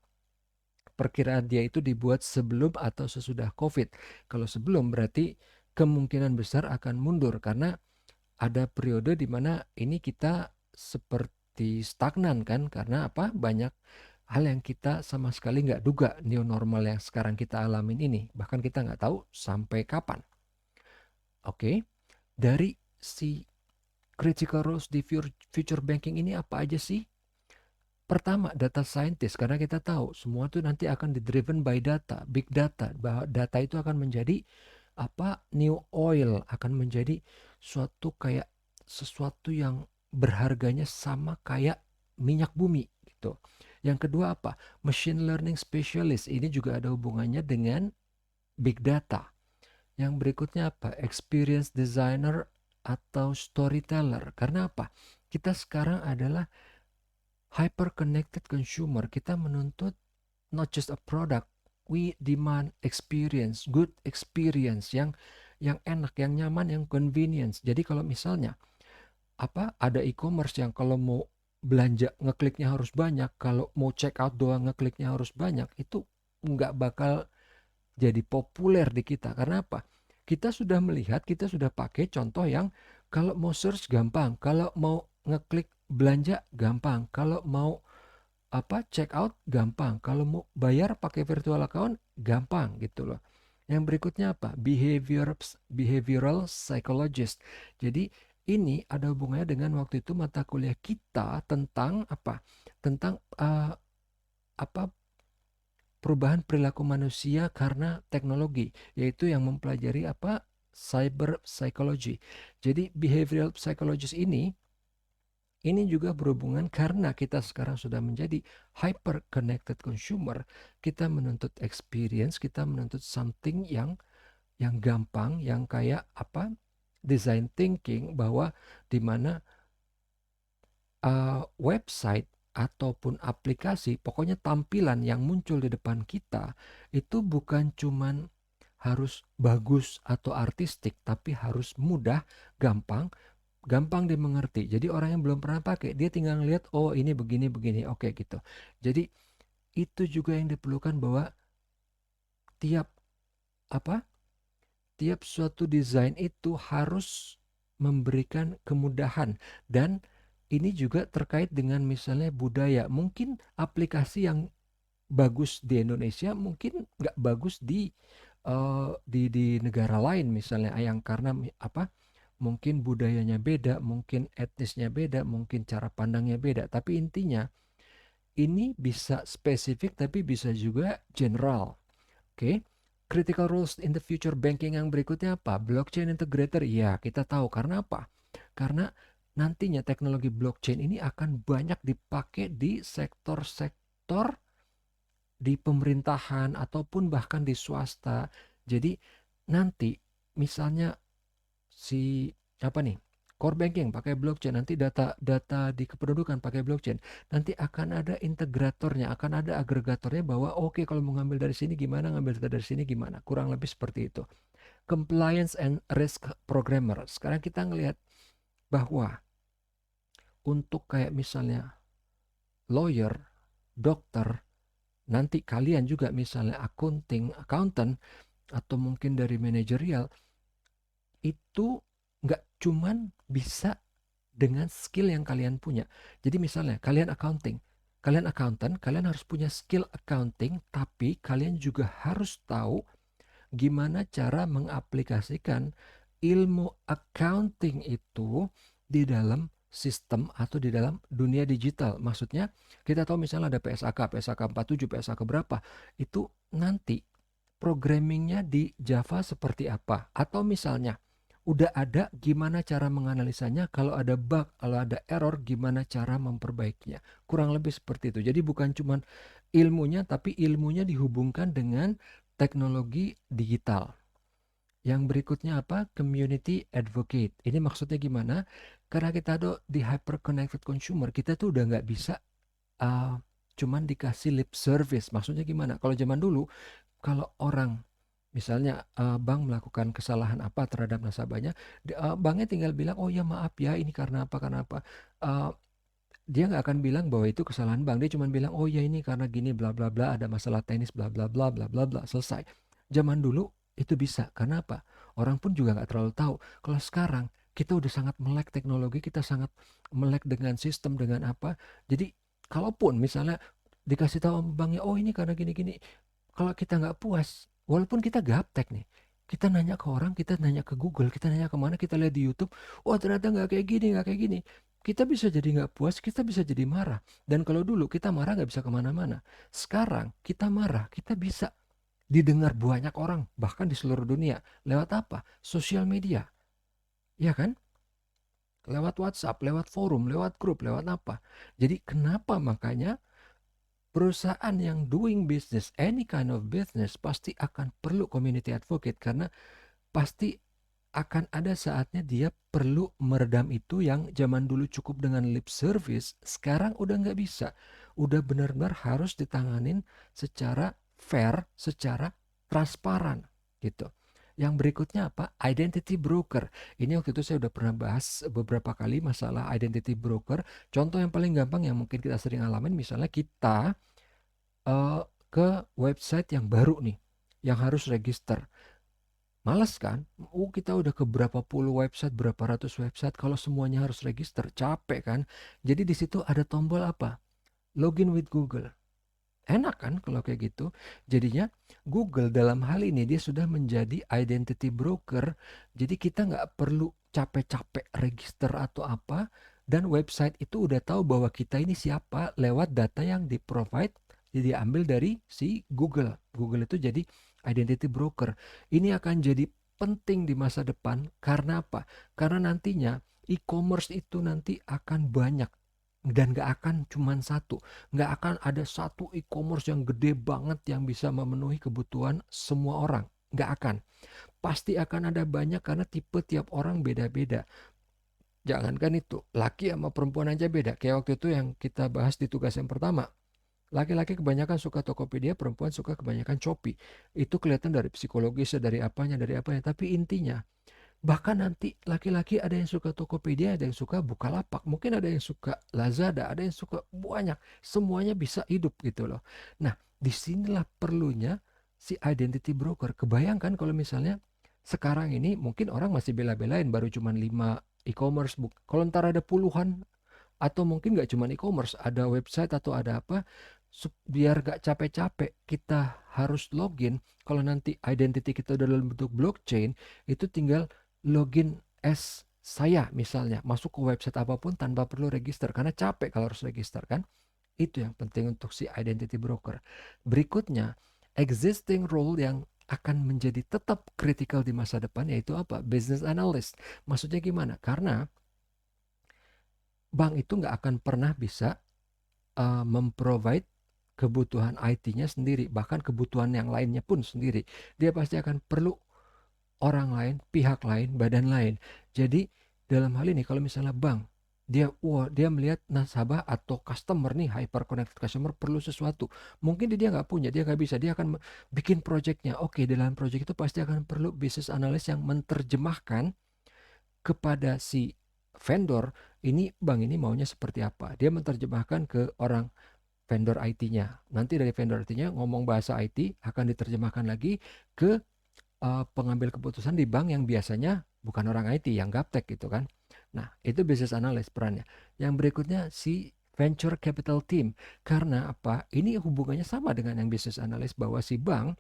perkiraan dia itu dibuat sebelum atau sesudah COVID. Kalau sebelum berarti kemungkinan besar akan mundur karena ada periode di mana ini kita seperti stagnan kan, karena apa? Banyak hal yang kita sama sekali nggak duga new normal yang sekarang kita alamin ini. Bahkan kita nggak tahu sampai kapan. Oke, dari si critical roles di future banking ini apa aja sih? Pertama, data scientist, karena kita tahu semua itu nanti akan di-driven by data, big data, bahwa data itu akan menjadi new oil, akan menjadi sesuatu yang berharganya sama kayak minyak bumi gitu. Yang kedua apa? Machine learning specialist, ini juga ada hubungannya dengan big data. Yang berikutnya apa? Experience designer atau storyteller. Karena apa? Kita sekarang adalah hyper connected consumer. Kita menuntut not just a product, we demand experience, good experience yang enak, yang nyaman, yang convenience. Jadi kalau misalnya ada e-commerce yang kalau mau belanja ngekliknya harus banyak, kalau mau check out doang ngekliknya harus banyak, itu nggak bakal jadi populer di kita. Karena apa? Kita sudah melihat, kita sudah pakai contoh yang kalau mau search gampang, kalau mau ngeklik belanja gampang, kalau mau check out gampang, kalau mau bayar pakai virtual account gampang gitu loh. Yang berikutnya apa? Behavioral psychologist. Jadi ini ada hubungannya dengan waktu itu mata kuliah kita tentang apa? Tentang perubahan perilaku manusia karena teknologi, yaitu yang mempelajari apa? Cyber psychology. Jadi behavioral psychologist ini juga berhubungan karena kita sekarang sudah menjadi hyper connected consumer, kita menuntut experience, kita menuntut something yang gampang, yang kayak apa? Design thinking, bahwa di mana website ataupun aplikasi, pokoknya tampilan yang muncul di depan kita itu bukan cuman harus bagus atau artistik, tapi harus mudah, gampang, gampang dimengerti. Jadi orang yang belum pernah pakai, dia tinggal ngeliat, oh ini begini, oke gitu. Jadi itu juga yang diperlukan, bahwa tiap apa? Tiap suatu desain itu harus memberikan kemudahan, dan ini juga terkait dengan misalnya budaya. Mungkin aplikasi yang bagus di Indonesia mungkin nggak bagus di negara lain misalnya, yang karena apa? Mungkin budayanya beda, mungkin etnisnya beda, mungkin cara pandangnya beda. Tapi intinya ini bisa spesifik tapi bisa juga general. Oke. Critical roles in the future banking yang berikutnya apa? Blockchain integrator. Ya, kita tahu karena apa? Karena nantinya teknologi blockchain ini akan banyak dipakai di sektor-sektor di pemerintahan ataupun bahkan di swasta. Jadi nanti misalnya si apa nih, core banking pakai blockchain, nanti data di kependudukan pakai blockchain, nanti akan ada integratornya, akan ada agregatornya, bahwa oke, kalau mau ngambil dari sini gimana, ngambil data dari sini gimana, kurang lebih seperti itu. Compliance and risk programmer, sekarang kita ngelihat bahwa untuk kayak misalnya lawyer, dokter, nanti kalian juga misalnya accountant, atau mungkin dari manajerial, itu nggak cuman bisa dengan skill yang kalian punya. Jadi misalnya kalian accountant, kalian harus punya skill accounting, tapi kalian juga harus tahu gimana cara mengaplikasikan ilmu accounting itu di dalam sistem atau di dalam dunia digital. Maksudnya kita tahu misalnya ada PSAK 47, PSAK berapa, itu nanti programmingnya di Java seperti apa. Atau misalnya udah ada, gimana cara menganalisanya, kalau ada bug, kalau ada error, gimana cara memperbaikinya. Kurang lebih seperti itu. Jadi bukan cuma ilmunya, tapi ilmunya dihubungkan dengan teknologi digital. Yang berikutnya apa? Community advocate. Ini maksudnya gimana? Karena kita ada di hyper connected consumer, kita tuh udah nggak bisa cuman dikasih lip service. Maksudnya gimana? Kalau zaman dulu, kalau orang misalnya bank melakukan kesalahan apa terhadap nasabahnya, banknya tinggal bilang, oh ya maaf ya, ini karena apa, Uh, dia nggak akan bilang bahwa itu kesalahan bank. Dia cuma bilang, oh ya ini karena gini, bla bla bla, ada masalah teknis, bla bla bla bla bla bla, selesai. Zaman dulu itu bisa. Karena apa? Orang pun juga nggak terlalu tahu. Kalau sekarang kita udah sangat melek teknologi, kita sangat melek dengan sistem, dengan apa. Jadi kalaupun misalnya dikasih tahu banknya, oh ini karena gini-gini, kalau kita nggak puas, walaupun kita gaptek nih, kita nanya ke orang, kita nanya ke Google, kita nanya kemana, kita lihat di YouTube, oh ternyata nggak kayak gini, nggak kayak gini. Kita bisa jadi nggak puas, kita bisa jadi marah. Dan kalau dulu kita marah nggak bisa kemana-mana. Sekarang kita marah, kita bisa didengar banyak orang, bahkan di seluruh dunia. Lewat apa? Sosial media. Ya kan? Lewat WhatsApp, lewat forum, lewat grup, lewat apa. Jadi kenapa makanya perusahaan yang doing business, any kind of business, pasti akan perlu community advocate, karena pasti akan ada saatnya dia perlu meredam itu yang zaman dulu cukup dengan lip service, sekarang udah nggak bisa. Udah benar-benar harus ditanganin secara fair, secara transparan gitu. Yang berikutnya apa? Identity broker. Ini waktu itu saya udah pernah bahas beberapa kali masalah identity broker. Contoh yang paling gampang yang mungkin kita sering alamin, misalnya kita ke website yang baru nih, yang harus register. Males kan? Kita udah ke berapa puluh website, berapa ratus website, kalau semuanya harus register, capek kan? Jadi di situ ada tombol apa? Login with Google. Enak kan kalau kayak gitu? Jadinya Google dalam hal ini dia sudah menjadi identity broker. Jadi kita nggak perlu capek-capek register atau apa. Dan website itu udah tahu bahwa kita ini siapa lewat data yang di-provide Jadi diambil dari si Google. Google itu jadi identity broker. Ini akan jadi penting di masa depan karena apa? Karena nantinya e-commerce itu nanti akan banyak dan gak akan cuman satu. Gak akan ada satu e-commerce yang gede banget yang bisa memenuhi kebutuhan semua orang. Gak akan. Pasti akan ada banyak karena tipe tiap orang beda-beda. Jangankan itu, laki sama perempuan aja beda. Kayak waktu itu yang kita bahas di tugas yang pertama. Laki-laki kebanyakan suka Tokopedia, perempuan suka kebanyakan Shopee. Itu kelihatan dari psikologisnya, dari apanya. Tapi intinya, bahkan nanti laki-laki ada yang suka Tokopedia, ada yang suka Bukalapak, mungkin ada yang suka Lazada, ada yang suka banyak. Semuanya bisa hidup gitu loh. Nah, disinilah perlunya si identity broker. Kebayangkan kalau misalnya sekarang ini mungkin orang masih bela-belain baru cuma 5 e-commerce. Kalau ntar ada puluhan atau mungkin nggak cuma e-commerce, ada website atau ada apa, biar gak capek-capek kita harus login. Kalau nanti identity kita udah dalam bentuk blockchain, itu tinggal login as saya misalnya, masuk ke website apapun tanpa perlu register, karena capek kalau harus register kan. Itu yang penting untuk si identity broker. Berikutnya, existing role yang akan menjadi tetap kritikal di masa depan yaitu apa? Business analyst. Maksudnya gimana? Karena bank itu nggak akan pernah bisa memprovide kebutuhan IT-nya sendiri, bahkan kebutuhan yang lainnya pun sendiri. Dia pasti akan perlu orang lain, pihak lain, badan lain. Jadi dalam hal ini kalau misalnya bank, dia melihat nasabah atau customer nih, hyper connected customer perlu sesuatu. Mungkin dia nggak punya, dia nggak bisa, dia akan bikin projectnya. Oke, dalam project itu pasti akan perlu business analyst yang menerjemahkan kepada si vendor, ini bank ini maunya seperti apa. Dia menerjemahkan ke orang vendor IT-nya. Nanti dari vendor IT-nya ngomong bahasa IT akan diterjemahkan lagi ke pengambil keputusan di bank yang biasanya bukan orang IT, yang gaptek gitu kan. Nah, itu business analyst perannya. Yang berikutnya si venture capital team. Karena apa? Ini hubungannya sama dengan yang business analyst, bahwa si bank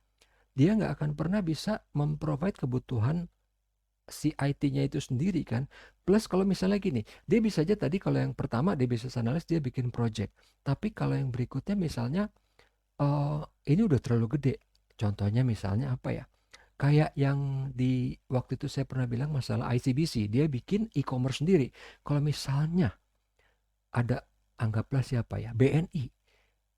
dia nggak akan pernah bisa memprovide kebutuhan si IT-nya itu sendiri kan. Plus kalau misalnya gini, dia bisa aja tadi kalau yang pertama dia business analyst dia bikin project. Tapi kalau yang berikutnya misalnya ini udah terlalu gede. Contohnya misalnya apa ya? Kayak yang di waktu itu saya pernah bilang masalah ICBC, dia bikin e-commerce sendiri. Kalau misalnya ada, anggaplah siapa ya, BNI,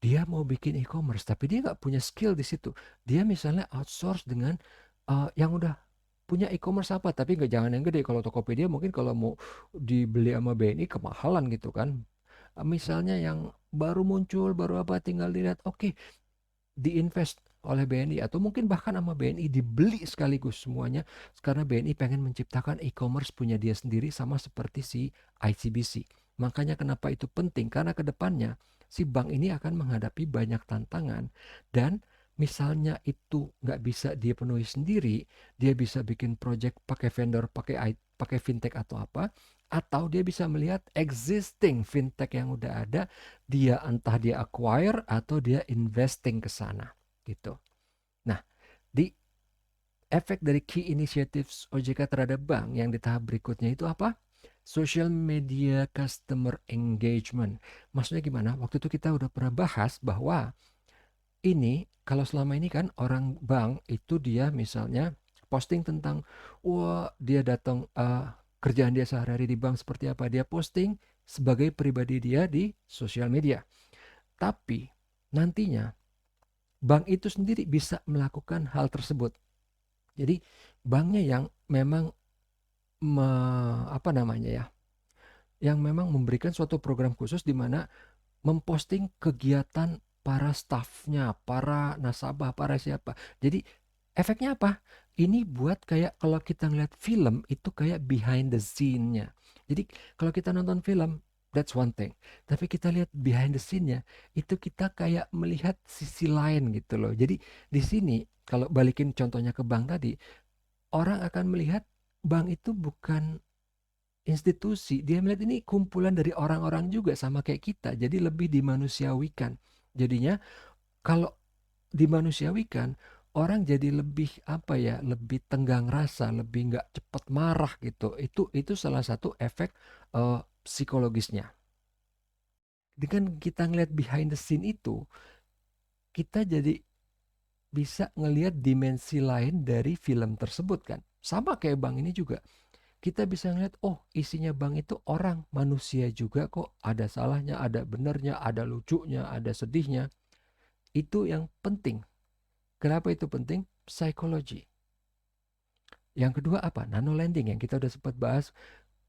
dia mau bikin e-commerce tapi dia nggak punya skill di situ. Dia misalnya outsource dengan yang udah punya e-commerce apa, tapi nggak, jangan yang gede. Kalau Tokopedia mungkin kalau mau dibeli sama BNI kemahalan gitu kan. Misalnya yang baru muncul, baru apa, tinggal dilihat, oke, diinvest oleh BNI atau mungkin bahkan sama BNI dibeli sekaligus semuanya, karena BNI pengen menciptakan e-commerce punya dia sendiri sama seperti si ICBC. Makanya kenapa itu penting, karena kedepannya si bank ini akan menghadapi banyak tantangan, dan misalnya itu nggak bisa dia penuhi sendiri, dia bisa bikin project pakai vendor, pakai fintech atau apa, atau dia bisa melihat existing fintech yang udah ada, dia entah dia acquire atau dia investing ke sana gitu. Nah, di efek dari key initiatives OJK terhadap bank yang di tahap berikutnya itu apa? Social media customer engagement. Maksudnya gimana? Waktu itu kita udah pernah bahas bahwa ini kalau selama ini kan orang bank itu dia misalnya posting tentang, wah dia datang, kerjaan dia sehari-hari di bank seperti apa, dia posting sebagai pribadi dia di sosial media. Tapi nantinya bank itu sendiri bisa melakukan hal tersebut. Jadi banknya yang memang apa namanya ya, yang memang memberikan suatu program khusus di mana memposting kegiatan para staffnya, para nasabah, para siapa. Jadi efeknya apa? Ini buat kayak kalau kita ngeliat film itu kayak behind the scene-nya. Jadi kalau kita nonton film, that's one thing. Tapi kita lihat behind the scene-nya, itu kita kayak melihat sisi lain gitu loh. Jadi di sini kalau balikin contohnya ke bank tadi, orang akan melihat bank itu bukan institusi, dia melihat ini kumpulan dari orang-orang juga sama kayak kita, jadi lebih dimanusiawikan. Jadinya kalau dimanusiawikan, orang jadi lebih apa ya, lebih tenggang rasa, lebih nggak cepat marah gitu. Itu salah satu efek psikologisnya. Dengan kita ngeliat behind the scene itu, kita jadi bisa ngelihat dimensi lain dari film tersebut kan. Sama kayak bank ini juga. Kita bisa ngeliat, oh isinya bank itu orang, manusia juga kok. Ada salahnya, ada benernya, ada lucunya, ada sedihnya. Itu yang penting. Kenapa itu penting? Psikologi. Yang kedua apa? Nano lending yang kita udah sempat bahas.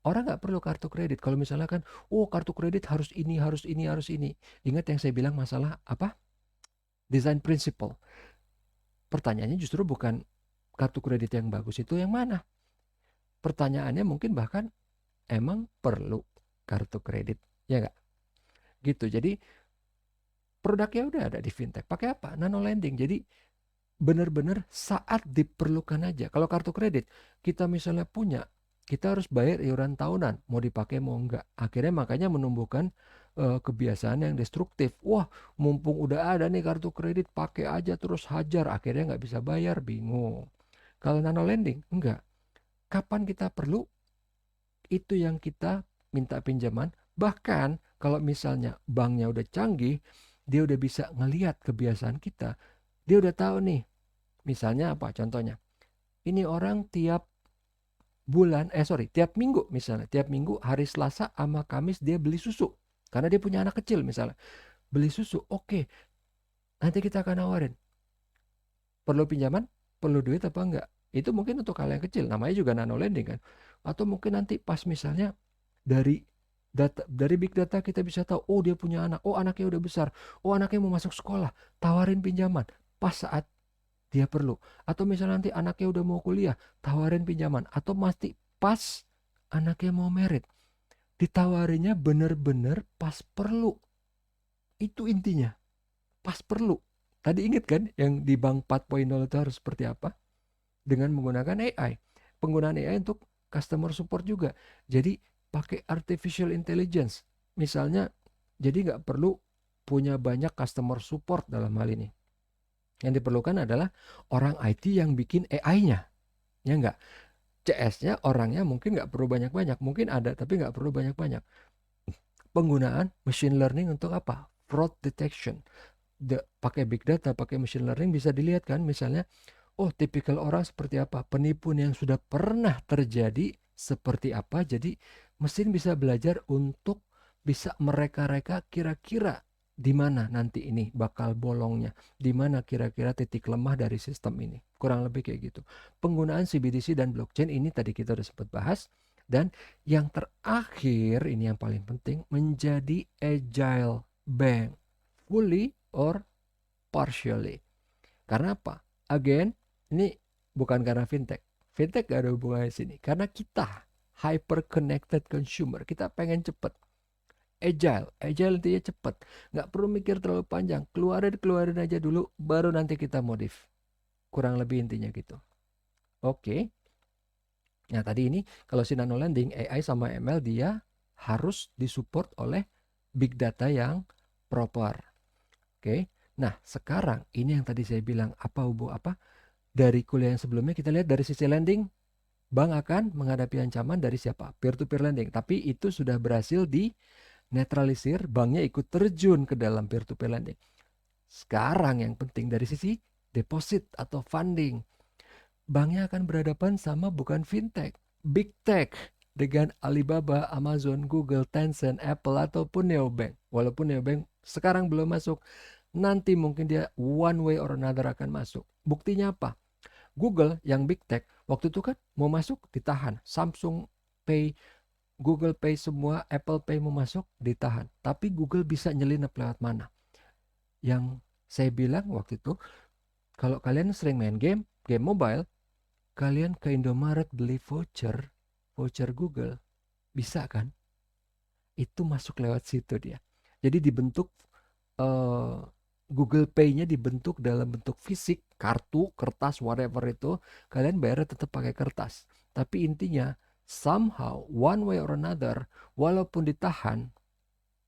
Orang nggak perlu kartu kredit. Kalau misalnya kan, oh kartu kredit harus ini, harus ini, harus ini. Ingat yang saya bilang masalah apa? Design principle. Pertanyaannya justru bukan kartu kredit yang bagus itu yang mana. Pertanyaannya mungkin bahkan emang perlu kartu kredit, ya nggak? Gitu. Jadi produknya udah ada di fintech. Pakai apa? Nano lending. Jadi benar-benar saat diperlukan aja. Kalau kartu kredit kita misalnya punya, kita harus bayar iuran tahunan, mau dipakai mau enggak. Akhirnya makanya menumbuhkan kebiasaan yang destruktif. Wah, mumpung udah ada nih kartu kredit, pakai aja terus hajar. Akhirnya nggak bisa bayar, bingung. Kalau nano lending, enggak. Kapan kita perlu, itu yang kita minta pinjaman. Bahkan kalau misalnya banknya udah canggih, dia udah bisa ngelihat kebiasaan kita. Dia udah tahu nih, misalnya apa contohnya. Ini orang tiap tiap minggu misalnya. Tiap minggu hari Selasa sama Kamis dia beli susu. Karena dia punya anak kecil misalnya. Beli susu, oke. Nanti kita akan nawarin. Perlu pinjaman? Perlu duit apa enggak? Itu mungkin untuk hal yang kecil. Namanya juga nano lending kan. Atau mungkin nanti pas misalnya dari dari big data kita bisa tahu, oh dia punya anak, oh anaknya udah besar, oh anaknya mau masuk sekolah, tawarin pinjaman pas saat dia perlu. Atau misalnya nanti anaknya udah mau kuliah, tawarin pinjaman. Atau masih pas anaknya mau merit, ditawarinya bener-bener pas perlu. Itu intinya, pas perlu. Tadi inget kan yang di bank 4.0 itu harus seperti apa? Dengan menggunakan AI. Penggunaan AI untuk customer support juga. Jadi pakai artificial intelligence. Misalnya, jadi nggak perlu punya banyak customer support dalam hal ini. Yang diperlukan adalah orang IT yang bikin AI-nya. Ya nggak? CS-nya orangnya mungkin nggak perlu banyak-banyak. Mungkin ada, tapi nggak perlu banyak-banyak. Penggunaan machine learning untuk apa? Fraud detection. Pakai big data, pakai machine learning bisa dilihat kan misalnya, oh tipikal orang seperti apa, penipuan yang sudah pernah terjadi seperti apa. Jadi mesin bisa belajar untuk bisa mereka-reka kira-kira di mana nanti ini bakal bolongnya, di mana kira-kira titik lemah dari sistem ini. Kurang lebih kayak gitu. Penggunaan CBDC dan blockchain ini tadi kita udah sempat bahas. Dan yang terakhir, ini yang paling penting, menjadi agile bank. Fully or partially. Karena apa? Again, ini bukan karena fintech. Fintech gak ada hubungannya sini. Karena kita hyper connected consumer. Kita pengen cepet. Agile. Agile intinya cepet. Gak perlu mikir terlalu panjang. Keluarin aja dulu. Baru nanti kita modif. Kurang lebih intinya gitu. Oke. Nah tadi ini kalau si nano lending, AI sama ML dia harus disupport oleh big data yang proper. Oke. Nah, sekarang ini yang tadi saya bilang apa dari kuliah yang sebelumnya kita lihat dari sisi lending, bank akan menghadapi ancaman dari siapa? Peer-to-peer lending. Tapi itu sudah berhasil di netralisir, banknya ikut terjun ke dalam peer-to-peer lending. Sekarang yang penting dari sisi deposit atau funding. Banknya akan berhadapan sama bukan fintech, big tech dengan Alibaba, Amazon, Google, Tencent, Apple ataupun neobank. Walaupun neobank sekarang belum masuk, nanti mungkin dia one way or another akan masuk. Buktinya apa? Google yang big tech waktu itu kan mau masuk ditahan. Samsung Pay, Google Pay semua, Apple Pay mau masuk ditahan. Tapi Google bisa nyelinap lewat mana? Yang saya bilang waktu itu, kalau kalian sering main game mobile, kalian ke Indomaret beli voucher Google, bisa kan? Itu masuk lewat situ dia. Jadi dibentuk Google Pay-nya dibentuk dalam bentuk fisik, kartu, kertas, whatever itu. Kalian bayar tetap pakai kertas. Tapi intinya, somehow, one way or another, walaupun ditahan,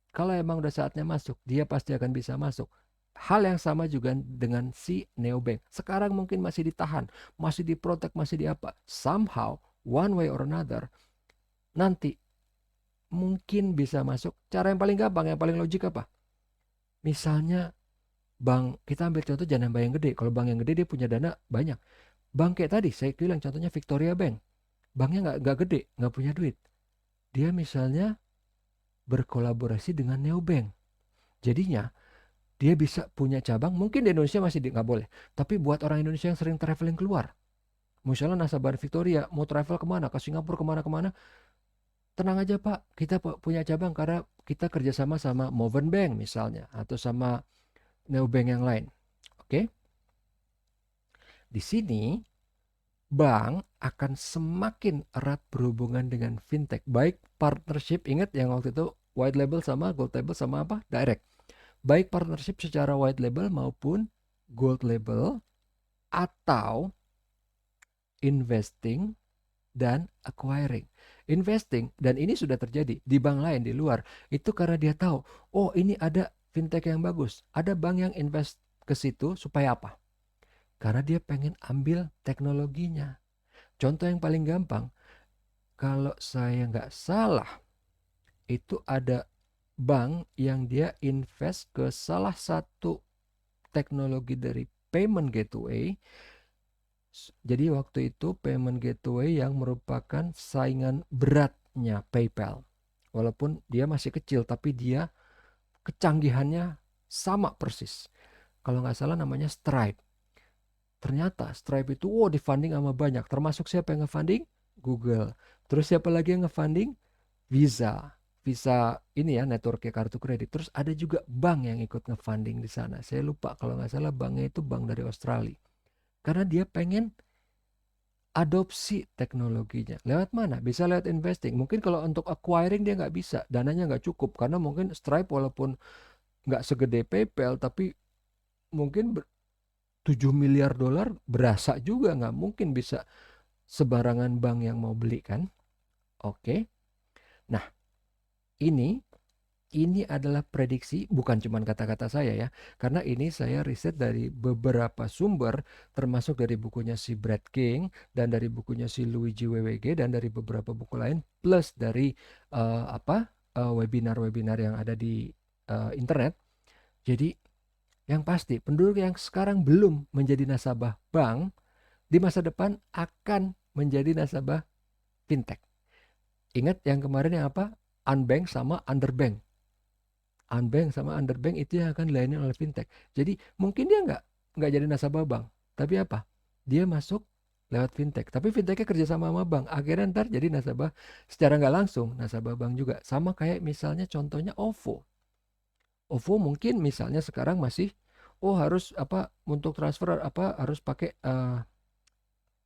kalau emang udah saatnya masuk, dia pasti akan bisa masuk. Hal yang sama juga dengan si neobank. Sekarang mungkin masih ditahan, masih diprotek, masih diapa. Somehow, one way or another, nanti mungkin bisa masuk. Cara yang paling gampang, yang paling logik apa? Misalnya bank, kita ambil contoh jangan bank yang gede. Kalau bank yang gede dia punya dana banyak. Bank kayak tadi saya bilang contohnya Victoria Bank. Banknya nggak gede, nggak punya duit. Dia misalnya berkolaborasi dengan Neobank. Jadinya dia bisa punya cabang. Mungkin di Indonesia masih nggak boleh. Tapi buat orang Indonesia yang sering traveling keluar. Misalnya nasabah Victoria mau travel kemana, ke Singapura kemana-kemana. Tenang aja Pak, kita punya cabang karena kita kerjasama sama Moven Bank misalnya. Atau sama Neobank yang lain. Oke. Di sini bank akan semakin erat berhubungan dengan fintech. Baik partnership, ingat yang waktu itu white label sama gold label sama apa? Direct. Baik partnership secara white label maupun gold label atau investing dan acquiring. Investing, dan ini sudah terjadi di bank lain di luar, itu karena dia tahu, oh ini ada fintech yang bagus, ada bank yang invest ke situ supaya apa? Karena dia pengen ambil teknologinya. Contoh yang paling gampang, kalau saya nggak salah, itu ada bank yang dia invest ke salah satu teknologi dari payment gateway. Jadi waktu itu payment gateway yang merupakan saingan beratnya PayPal. Walaupun dia masih kecil, tapi dia kecanggihannya sama persis. Kalau nggak salah namanya Stripe. Ternyata Stripe itu di-funding sama banyak. Termasuk siapa yang nge-funding? Google. Terus siapa lagi yang nge-funding? Visa. Visa ini ya networknya kartu kredit. Terus ada juga bank yang ikut nge-funding di sana. Saya lupa kalau nggak salah banknya itu bank dari Australia. Karena dia pengen adopsi teknologinya. Lewat mana? Bisa lewat investing. Mungkin kalau untuk acquiring dia nggak bisa. Dananya nggak cukup. Karena mungkin Stripe walaupun nggak segede PayPal tapi mungkin 7 miliar dolar berasa juga, nggak mungkin bisa sebarangan bank yang mau beli kan. Oke. Nah, ini adalah prediksi, bukan cuma kata-kata saya ya, karena ini saya riset dari beberapa sumber, termasuk dari bukunya si Brad King, dan dari bukunya si Luigi WWG, dan dari beberapa buku lain, plus dari webinar-webinar yang ada di internet. Jadi yang pasti, penduduk yang sekarang belum menjadi nasabah bank, di masa depan akan menjadi nasabah fintech. Ingat yang kemarin yang apa? Unbank sama underbank. Unbank sama underbank itu yang akan dilayani oleh fintech. Jadi mungkin dia nggak jadi nasabah bank, tapi apa? Dia masuk lewat fintech. Tapi fintechnya kerja sama bank. Akhirnya ntar jadi nasabah secara nggak langsung nasabah bank juga. Sama kayak misalnya contohnya OVO. OVO mungkin misalnya sekarang masih harus apa untuk transfer apa harus pakai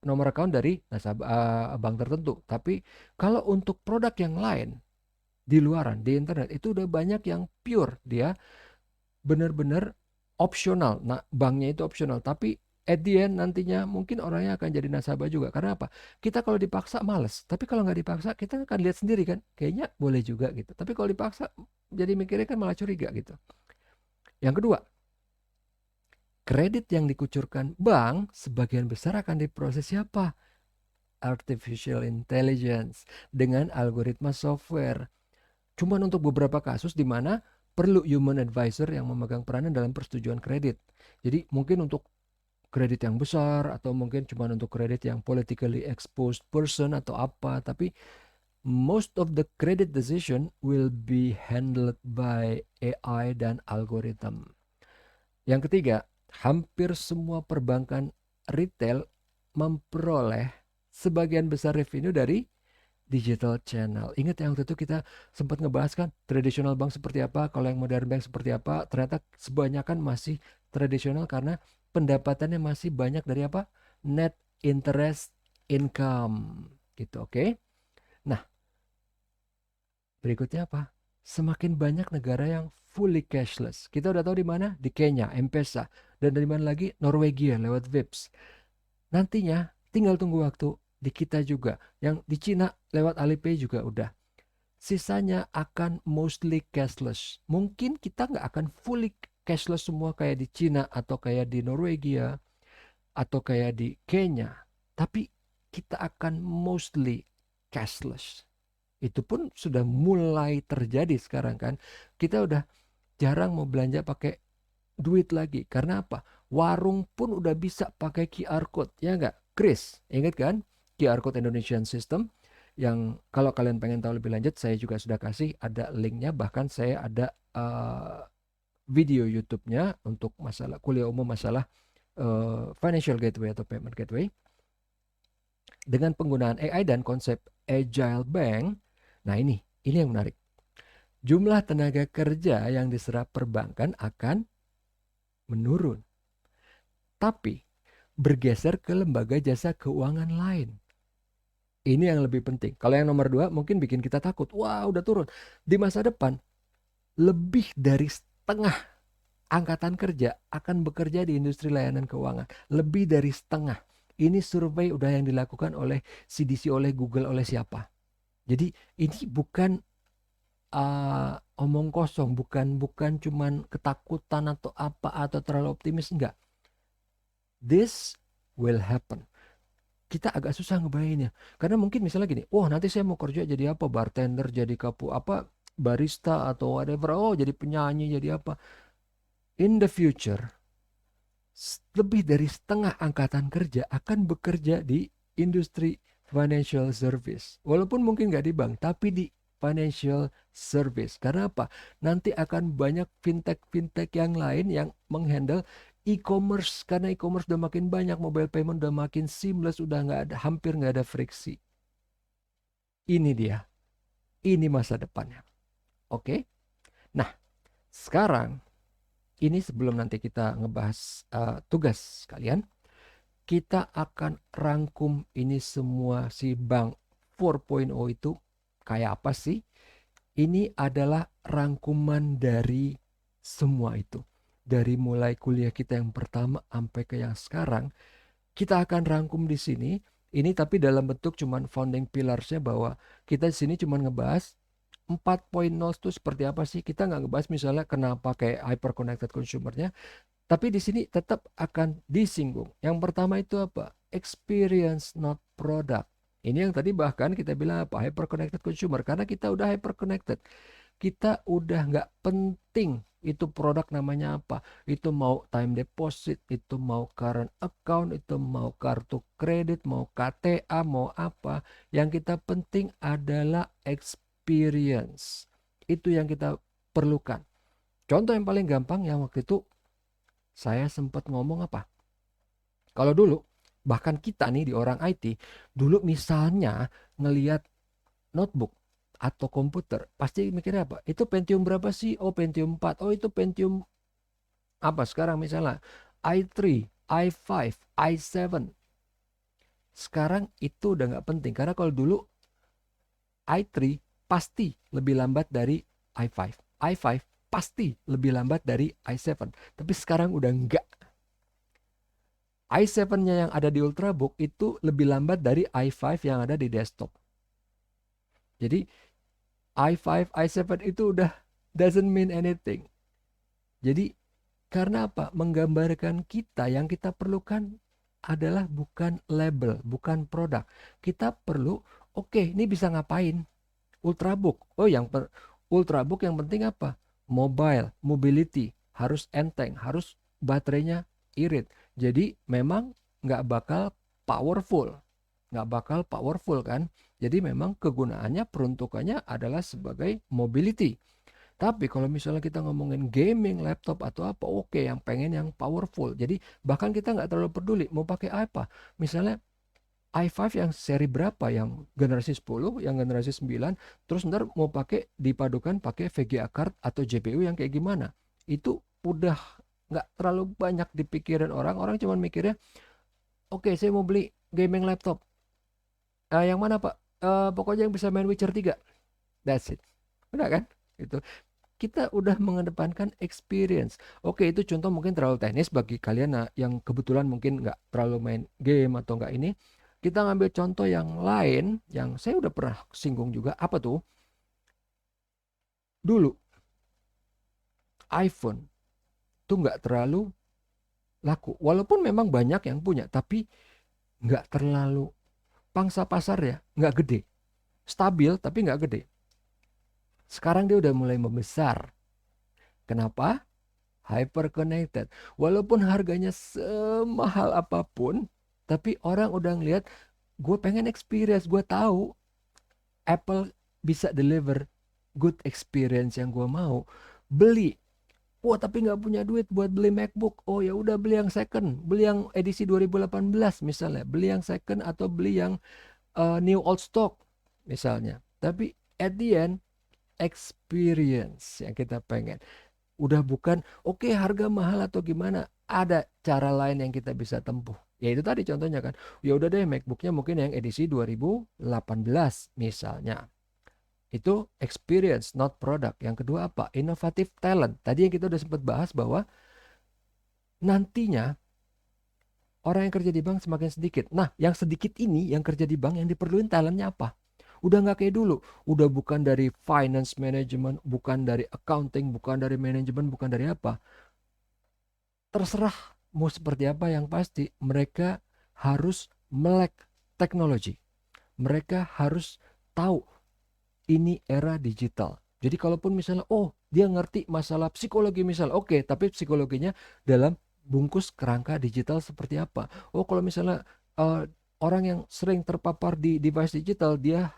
nomor account dari nasabah bank tertentu. Tapi kalau untuk produk yang lain di luaran di internet itu udah banyak yang pure, dia benar-benar opsional. Nah, banknya itu opsional, tapi at the end nantinya mungkin orangnya akan jadi nasabah juga. Karena apa? Kita kalau dipaksa males, tapi kalau nggak dipaksa kita akan lihat sendiri kan, kayaknya boleh juga gitu. Tapi kalau dipaksa jadi mikirnya kan malah curiga gitu. Yang kedua, kredit yang dikucurkan bank sebagian besar akan diproses siapa? Artificial intelligence dengan algoritma software. Cuman untuk beberapa kasus di mana perlu human advisor yang memegang peranan dalam persetujuan kredit. Jadi mungkin untuk kredit yang besar atau mungkin cuma untuk kredit yang politically exposed person atau apa, tapi most of the credit decision will be handled by AI dan algoritma. Yang ketiga, hampir semua perbankan retail memperoleh sebagian besar revenue dari digital channel. Ingat yang waktu itu kita sempat ngebahas kan tradisional bank seperti apa, kalau yang modern bank seperti apa. Ternyata kebanyakan masih tradisional karena pendapatannya masih banyak dari apa? Net interest income gitu, oke? Nah, berikutnya apa? Semakin banyak negara yang fully cashless. Kita udah tahu di mana? Di Kenya, M-Pesa. Dan dari mana lagi? Norwegia lewat Vipps. Nantinya tinggal tunggu waktu di kita juga. Yang di Cina lewat Alipay juga udah. Sisanya akan mostly cashless. Mungkin kita nggak akan fully cashless semua kayak di Cina atau kayak di Norwegia atau kayak di Kenya. Tapi kita akan mostly cashless. Itu pun sudah mulai terjadi sekarang kan. Kita udah jarang mau belanja pakai duit lagi. Karena apa? Warung pun udah bisa pakai QR code, ya nggak? Chris, ingat kan? QR code Indonesian System yang kalau kalian pengen tahu lebih lanjut, saya juga sudah kasih ada linknya. Bahkan saya ada video YouTube-nya untuk masalah kuliah umum masalah financial gateway atau payment gateway dengan penggunaan AI dan konsep agile bank. Nah ini yang menarik. Jumlah tenaga kerja yang diserap perbankan akan menurun, tapi bergeser ke lembaga jasa keuangan lain. Ini yang lebih penting. Kalau yang nomor 2 mungkin bikin kita takut. Wah, udah turun. Di masa depan, lebih dari setengah angkatan kerja akan bekerja di industri layanan keuangan. Lebih dari setengah. Ini survei udah yang dilakukan oleh CDC, oleh Google, oleh siapa. Jadi ini bukan omong kosong, bukan cuman ketakutan atau apa atau terlalu optimis, enggak. This will happen. Kita agak susah ngebayanginnya. Karena mungkin misalnya gini, nanti saya mau kerja jadi apa? Bartender, jadi barista atau whatever. Jadi penyanyi, jadi apa? In the future, lebih dari setengah angkatan kerja akan bekerja di industri financial service. Walaupun mungkin nggak di bank, tapi di financial service. Karena apa? Nanti akan banyak fintech yang lain yang menghandle e-commerce. Karena e-commerce udah makin banyak, mobile payment udah makin seamless, udah hampir nggak ada friksi. Ini dia. Ini masa depannya. Oke? Nah, sekarang ini sebelum nanti kita ngebahas tugas kalian, kita akan rangkum ini semua si Bank 4.0 itu kayak apa sih? Ini adalah rangkuman dari semua itu. Dari mulai kuliah kita yang pertama sampai ke yang sekarang, kita akan rangkum di sini. Ini tapi dalam bentuk cuman founding pillarsnya, bahwa kita di sini cuman ngebahas 4.0 itu seperti apa sih. Kita nggak ngebahas misalnya kenapa kayak hyper connected consumernya, tapi di sini tetap akan disinggung. Yang pertama itu apa? Experience not product. Ini yang tadi bahkan kita bilang apa? Hyper connected consumer. Karena kita udah hyper connected. Kita udah nggak penting itu produk namanya apa. Itu mau time deposit, itu mau current account, itu mau kartu kredit, mau KTA, mau apa. Yang kita penting adalah experience. Itu yang kita perlukan. Contoh yang paling gampang yang waktu itu saya sempat ngomong apa? Kalau dulu, bahkan kita nih di orang IT, dulu misalnya ngelihat notebook atau komputer, pasti mikirnya apa? Itu Pentium berapa sih? Oh, Pentium 4. Oh, itu Pentium apa sekarang misalnya? i3, i5, i7. Sekarang itu udah nggak penting. Karena kalau dulu i3 pasti lebih lambat dari i5. i5 pasti lebih lambat dari i7. Tapi sekarang udah enggak. i7-nya yang ada di Ultrabook itu lebih lambat dari i5 yang ada di desktop. Jadi i5, i7 itu udah doesn't mean anything. Jadi karena apa? Menggambarkan kita, yang kita perlukan adalah bukan label, bukan produk. Kita perlu, ini bisa ngapain? Ultrabook. Ultrabook yang penting apa? Mobile, mobility, harus enteng, harus baterainya irit. Jadi memang nggak bakal powerful. Nggak bakal powerful kan? Jadi memang kegunaannya, peruntukannya adalah sebagai mobility. Tapi kalau misalnya kita ngomongin gaming, laptop atau apa, yang pengen yang powerful. Jadi bahkan kita nggak terlalu peduli mau pakai apa. Misalnya i5 yang seri berapa, yang generasi 10, yang generasi 9, terus ntar mau pakai dipadukan pakai VGA card atau GPU yang kayak gimana. Itu udah nggak terlalu banyak dipikirin orang. Orang cuma mikirnya, saya mau beli gaming laptop. Yang mana Pak? Pokoknya yang bisa main Witcher 3. That's it. Udah kan? Itu. Kita udah mengedepankan experience. Itu contoh mungkin terlalu teknis bagi kalian yang kebetulan mungkin nggak terlalu main game atau nggak ini. Kita ngambil contoh yang lain yang saya udah pernah singgung juga. Apa tuh? Dulu iPhone tuh nggak terlalu laku. Walaupun memang banyak yang punya, tapi nggak terlalu, pangsa pasar ya nggak gede. Stabil tapi nggak gede. Sekarang dia udah mulai membesar. Kenapa? hyper connected. Walaupun harganya semahal apapun, tapi orang udah ngeliat, gue pengen experience, gue tahu Apple bisa deliver good experience yang gue mau. Beli, wah tapi nggak punya duit buat beli MacBook. Oh ya udah beli yang second, beli yang edisi 2018 misalnya, beli yang second atau beli yang new old stock misalnya. Tapi at the end experience yang kita pengen. Udah bukan oke, harga mahal atau gimana. Ada cara lain yang kita bisa tempuh. Ya itu tadi contohnya kan. Ya udah deh MacBooknya mungkin yang edisi 2018 misalnya. Itu experience, not product. Yang kedua apa? Innovative talent. Tadi yang kita udah sempat bahas bahwa nantinya orang yang kerja di bank semakin sedikit. Nah, yang sedikit ini yang kerja di bank yang diperluin talentnya apa? Udah nggak kayak dulu. Udah bukan dari finance management, bukan dari accounting, bukan dari manajemen, bukan dari apa. Terserah mau seperti apa, yang pasti mereka harus melek teknologi. Mereka harus tahu ini era digital. Jadi kalaupun misalnya, oh dia ngerti masalah psikologi misalnya, oke, tapi psikologinya dalam bungkus kerangka digital seperti apa. Oh kalau misalnya orang yang sering terpapar di device digital, dia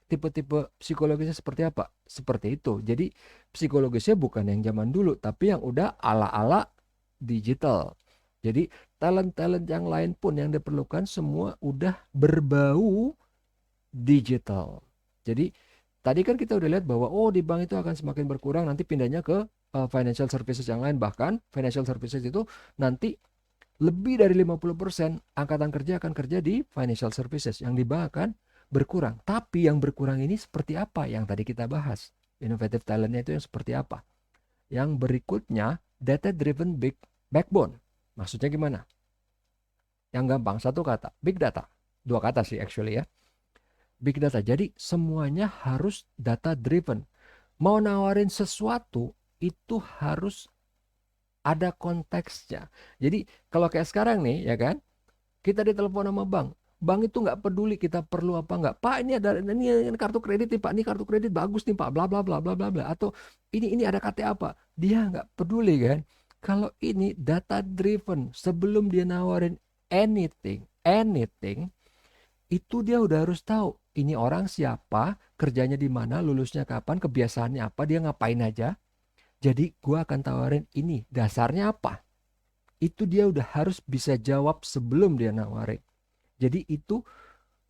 tipe-tipe psikologisnya seperti apa? Seperti itu. Jadi psikologisnya bukan yang zaman dulu, tapi yang udah ala-ala digital. Jadi talent-talent yang lain pun yang diperlukan semua udah berbau digital. Jadi tadi kan kita udah lihat bahwa oh di bank itu akan semakin berkurang, nanti pindahnya ke financial services yang lain. Bahkan financial services itu nanti lebih dari 50% angkatan kerja akan kerja di financial services, yang di bank akan berkurang. Tapi yang berkurang ini seperti apa yang tadi kita bahas? Innovative talentnya itu yang seperti apa? Yang berikutnya data driven big backbone. Maksudnya gimana? Yang gampang satu kata, big data. Dua kata sih actually ya. Big data. Jadi semuanya harus data driven. Mau nawarin sesuatu itu harus ada konteksnya. Jadi kalau kayak sekarang nih ya kan, kita ditelepon sama bank. Bank itu nggak peduli kita perlu apa nggak. Pak ini ada ini kartu kredit nih Pak, ini kartu kredit bagus nih Pak, bla bla bla bla bla bla. Atau ini ada KTA apa? Dia nggak peduli kan. Kalau ini data driven, sebelum dia nawarin anything, itu dia udah harus tahu ini orang siapa, kerjanya di mana, lulusnya kapan, kebiasaannya apa, dia ngapain aja. Jadi gua akan tawarin ini, dasarnya apa? Itu dia udah harus bisa jawab sebelum dia nawarin. Jadi itu,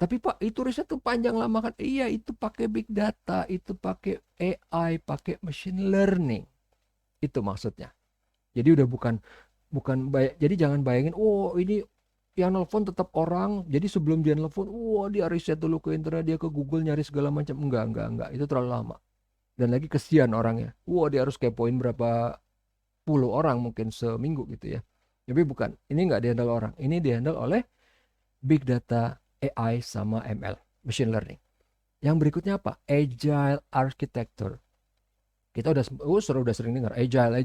tapi Pak itu riset tuh panjang lama kan? Iya itu pakai big data, itu pakai AI, pakai machine learning. Itu maksudnya. Jadi udah jadi jangan bayangin, oh ini yang nelfon tetap orang, jadi sebelum dia nelfon, wah dia riset dulu ke internet, dia ke Google nyari segala macam. Enggak, itu terlalu lama. Dan lagi kesian orangnya, wah dia harus kepoin berapa puluh orang mungkin seminggu gitu ya. Tapi bukan, ini nggak dihandle orang, ini dihandle oleh big data, AI sama ML, machine learning. Yang berikutnya apa? Agile architecture. Kita udah sering dengar agile.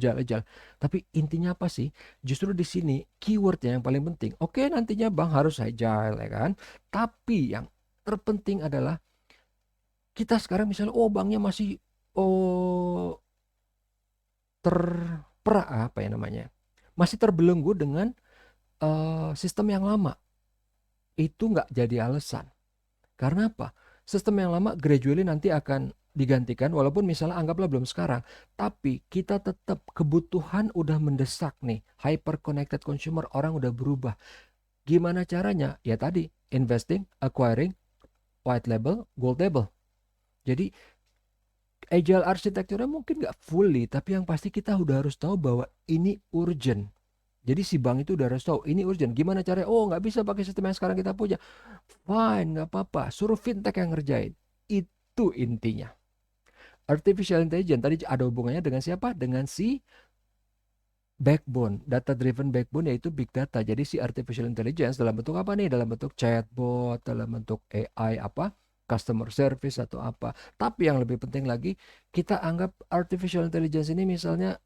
Tapi intinya apa sih? Justru di sini keywordnya yang paling penting. Oke, nantinya bank harus agile ya kan. Tapi yang terpenting adalah kita sekarang misalnya banknya masih oh apa ya namanya? Masih terbelenggu dengan sistem yang lama. Itu nggak jadi alasan. Karena apa? Sistem yang lama gradually nanti akan digantikan, walaupun misalnya anggaplah belum sekarang, tapi kita tetap kebutuhan udah mendesak nih, hyper connected consumer, orang udah berubah. Gimana caranya? Ya tadi, investing, acquiring, white label, gold label. Jadi agile architecture-nya mungkin nggak fully, tapi yang pasti kita udah harus tahu bahwa ini urgent. Jadi si bank itu udah harus tahu ini urgent. Gimana caranya? Oh nggak bisa pakai sistem yang sekarang kita punya. Fine, nggak apa-apa. Suruh fintech yang ngerjain. Itu intinya. Artificial intelligence tadi ada hubungannya dengan siapa? Dengan si backbone, data driven backbone, yaitu big data. Jadi si artificial intelligence dalam bentuk apa nih? Dalam bentuk chatbot, dalam bentuk AI apa? Customer service atau apa. Tapi yang lebih penting lagi, kita anggap artificial intelligence ini misalnya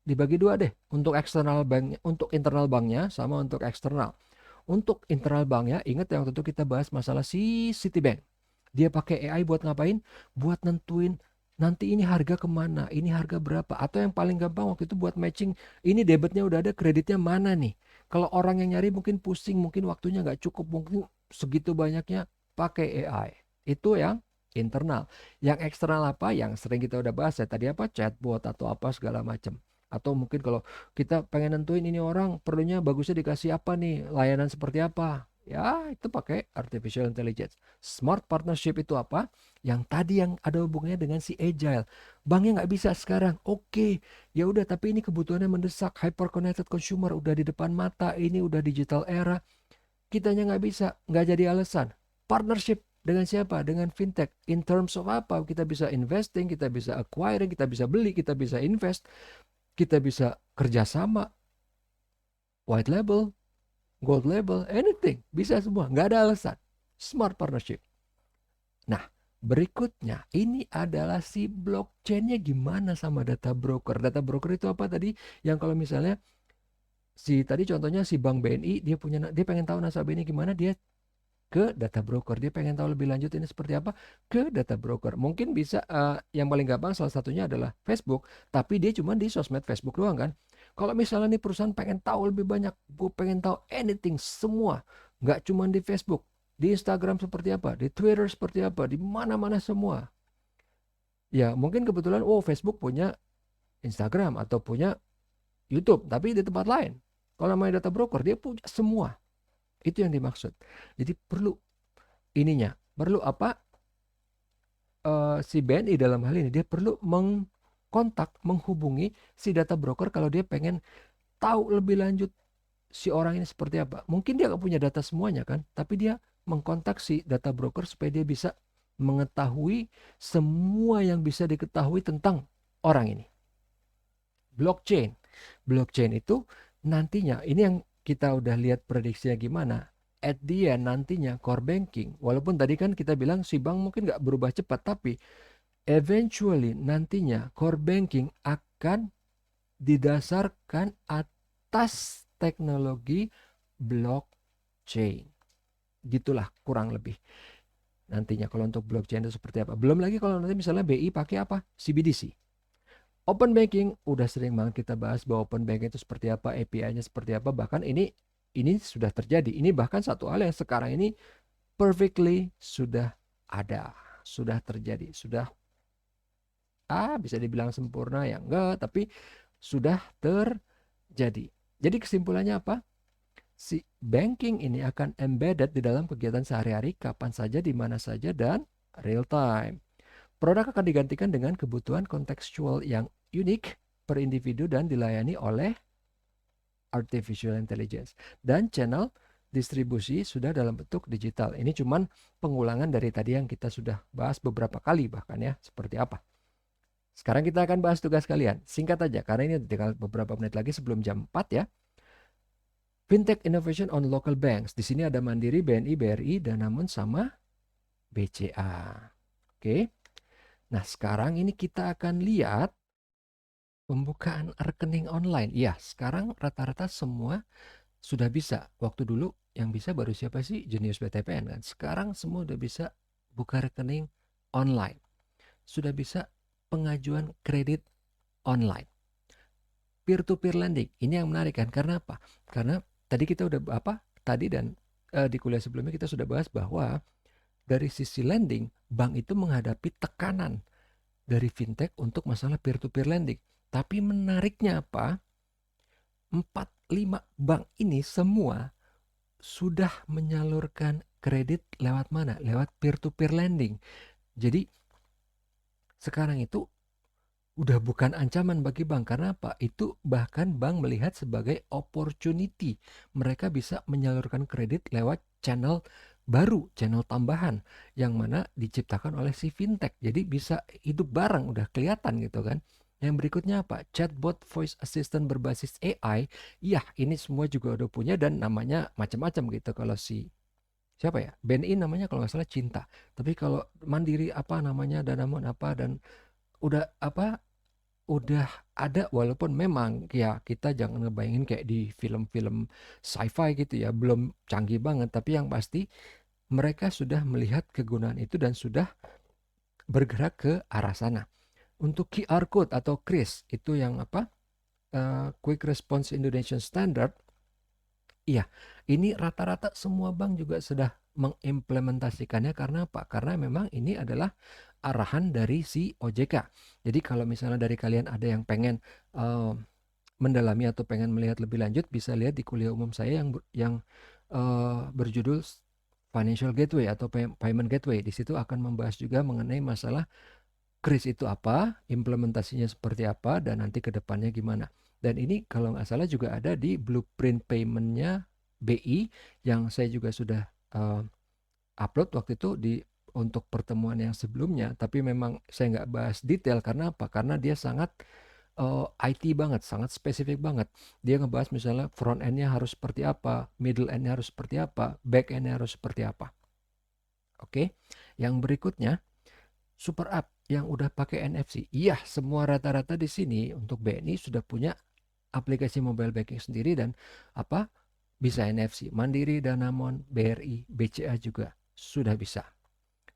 dibagi dua deh, untuk eksternal bank, untuk internal banknya sama untuk eksternal. Untuk internal banknya, ingat yang tentu kita bahas masalah si Citibank. Dia pakai AI buat ngapain? Buat nentuin nanti ini harga kemana, ini harga berapa, atau yang paling gampang waktu itu buat matching, ini debitnya udah ada, kreditnya mana nih. Kalau orang yang nyari mungkin pusing, mungkin waktunya nggak cukup, mungkin segitu banyaknya, pakai AI. Itu yang internal. Yang eksternal apa? Yang sering kita udah bahas ya tadi, apa, chatbot atau apa segala macam. Atau mungkin kalau kita pengen nentuin ini orang perlunya bagusnya dikasih apa nih, layanan seperti apa. Ya, itu pakai artificial intelligence. Smart partnership itu apa? Yang tadi yang ada hubungannya dengan si agile. Banknya nggak bisa sekarang. Oke, ya udah, tapi ini kebutuhannya mendesak. Hyper connected consumer udah di depan mata. Ini udah digital era. Kitanya nggak bisa, nggak jadi alasan. Partnership dengan siapa? Dengan fintech. In terms of apa? Kita bisa investing, kita bisa acquiring, kita bisa beli, kita bisa invest, kita bisa kerjasama, white label, gold label, anything. Bisa semua, nggak ada alasan. Smart partnership. Nah, berikutnya ini adalah si blockchain-nya gimana sama data broker. Data broker itu apa tadi? Yang kalau misalnya si tadi contohnya si Bank BNI, dia pengen tahu nasabah ini gimana, dia ke data broker. Dia pengen tahu lebih lanjut ini seperti apa, ke data broker. Mungkin bisa yang paling gampang salah satunya adalah Facebook, tapi dia cuma di sosmed Facebook doang kan. Kalau misalnya nih perusahaan pengen tahu lebih banyak, gue pengen tahu anything semua, nggak cuma di Facebook, di Instagram seperti apa, di Twitter seperti apa, di mana-mana semua. Ya mungkin kebetulan Facebook punya Instagram atau punya YouTube, tapi di tempat lain. Kalau namanya data broker, dia punya semua. Itu yang dimaksud. Jadi perlu ininya, perlu apa? Si BNI dalam hal ini dia perlu menghubungi si data broker kalau dia pengen tahu lebih lanjut si orang ini seperti apa. Mungkin dia nggak punya data semuanya kan, tapi dia mengkontak si data broker supaya dia bisa mengetahui semua yang bisa diketahui tentang orang ini. Blockchain. Blockchain itu nantinya, ini yang kita udah lihat prediksinya gimana. At the end nantinya core banking, walaupun tadi kan kita bilang si bank mungkin nggak berubah cepat, tapi eventually nantinya core banking akan didasarkan atas teknologi blockchain. Gitulah kurang lebih. Nantinya kalau untuk blockchain itu seperti apa. Belum lagi kalau nanti misalnya BI pakai apa? CBDC. Open banking udah sering banget kita bahas bahwa open banking itu seperti apa, API-nya seperti apa. Bahkan ini sudah terjadi. Ini bahkan satu hal yang sekarang ini perfectly sudah ada, sudah terjadi, sudah bisa dibilang sempurna ya enggak, tapi sudah terjadi. Jadi kesimpulannya apa? Si banking ini akan embedded di dalam kegiatan sehari-hari kapan saja, di mana saja, dan real time. Produk akan digantikan dengan kebutuhan kontekstual yang unik per individu dan dilayani oleh artificial intelligence. Dan channel distribusi sudah dalam bentuk digital. Ini cuman pengulangan dari tadi yang kita sudah bahas beberapa kali bahkan ya, seperti apa. Sekarang kita akan bahas tugas kalian. Singkat aja, karena ini tinggal beberapa menit lagi sebelum jam 4 ya. Fintech Innovation on Local Banks. Di sini ada Mandiri, BNI, BRI, dan namun sama BCA. Oke. Nah, sekarang ini kita akan lihat pembukaan rekening online. Ya, sekarang rata-rata semua sudah bisa. Waktu dulu yang bisa baru siapa sih? Jenius BTPN kan. Sekarang semua udah bisa buka rekening online. Sudah bisa pengajuan kredit online. Peer-to-peer lending. Ini yang menarik kan. Karena apa? Karena tadi kita udah tadi dan di kuliah sebelumnya kita sudah bahas bahwa dari sisi lending, bank itu menghadapi tekanan dari fintech untuk masalah peer-to-peer lending. Tapi menariknya apa? 4-5 bank ini semua sudah menyalurkan kredit lewat mana? Lewat peer-to-peer lending. Jadi sekarang itu udah bukan ancaman bagi bank. Karena apa? Itu bahkan bank melihat sebagai opportunity. Mereka bisa menyalurkan kredit lewat channel baru, channel tambahan yang mana diciptakan oleh si fintech. Jadi bisa hidup bareng, udah kelihatan gitu kan. Yang berikutnya apa? Chatbot voice assistant berbasis AI. Iya, ini semua juga udah punya dan namanya macam-macam gitu. Kalau si siapa ya? BNI namanya kalau nggak salah Cinta. Tapi kalau Mandiri apa namanya, Danamon apa, dan udah udah ada, walaupun memang ya kita jangan ngebayangin kayak di film-film sci-fi gitu ya, belum canggih banget, tapi yang pasti mereka sudah melihat kegunaan itu dan sudah bergerak ke arah sana. Untuk QR code atau KRIS itu yang apa? Quick Response Indonesian Standard. Iya, ini rata-rata semua bank juga sudah mengimplementasikannya. Karena apa? Karena memang ini adalah arahan dari si OJK. Jadi kalau misalnya dari kalian ada yang pengen mendalami atau pengen melihat lebih lanjut, bisa lihat di kuliah umum saya yang berjudul Financial Gateway atau Payment Gateway. Di situ akan membahas juga mengenai masalah KRIS itu apa, implementasinya seperti apa, dan nanti ke depannya gimana. Dan ini kalau nggak salah juga ada di blueprint paymentnya BI yang saya juga sudah upload waktu itu untuk pertemuan yang sebelumnya. Tapi memang saya nggak bahas detail karena apa? Karena dia sangat IT banget, sangat spesifik banget. Dia ngebahas misalnya front end-nya harus seperti apa, middle end-nya harus seperti apa, back end-nya harus seperti apa. Oke, yang berikutnya Super App yang udah pakai NFC. Iya, semua rata-rata di sini untuk BNI sudah punya aplikasi mobile banking sendiri dan apa bisa NFC. Mandiri, Danamon, BRI, BCA juga sudah bisa.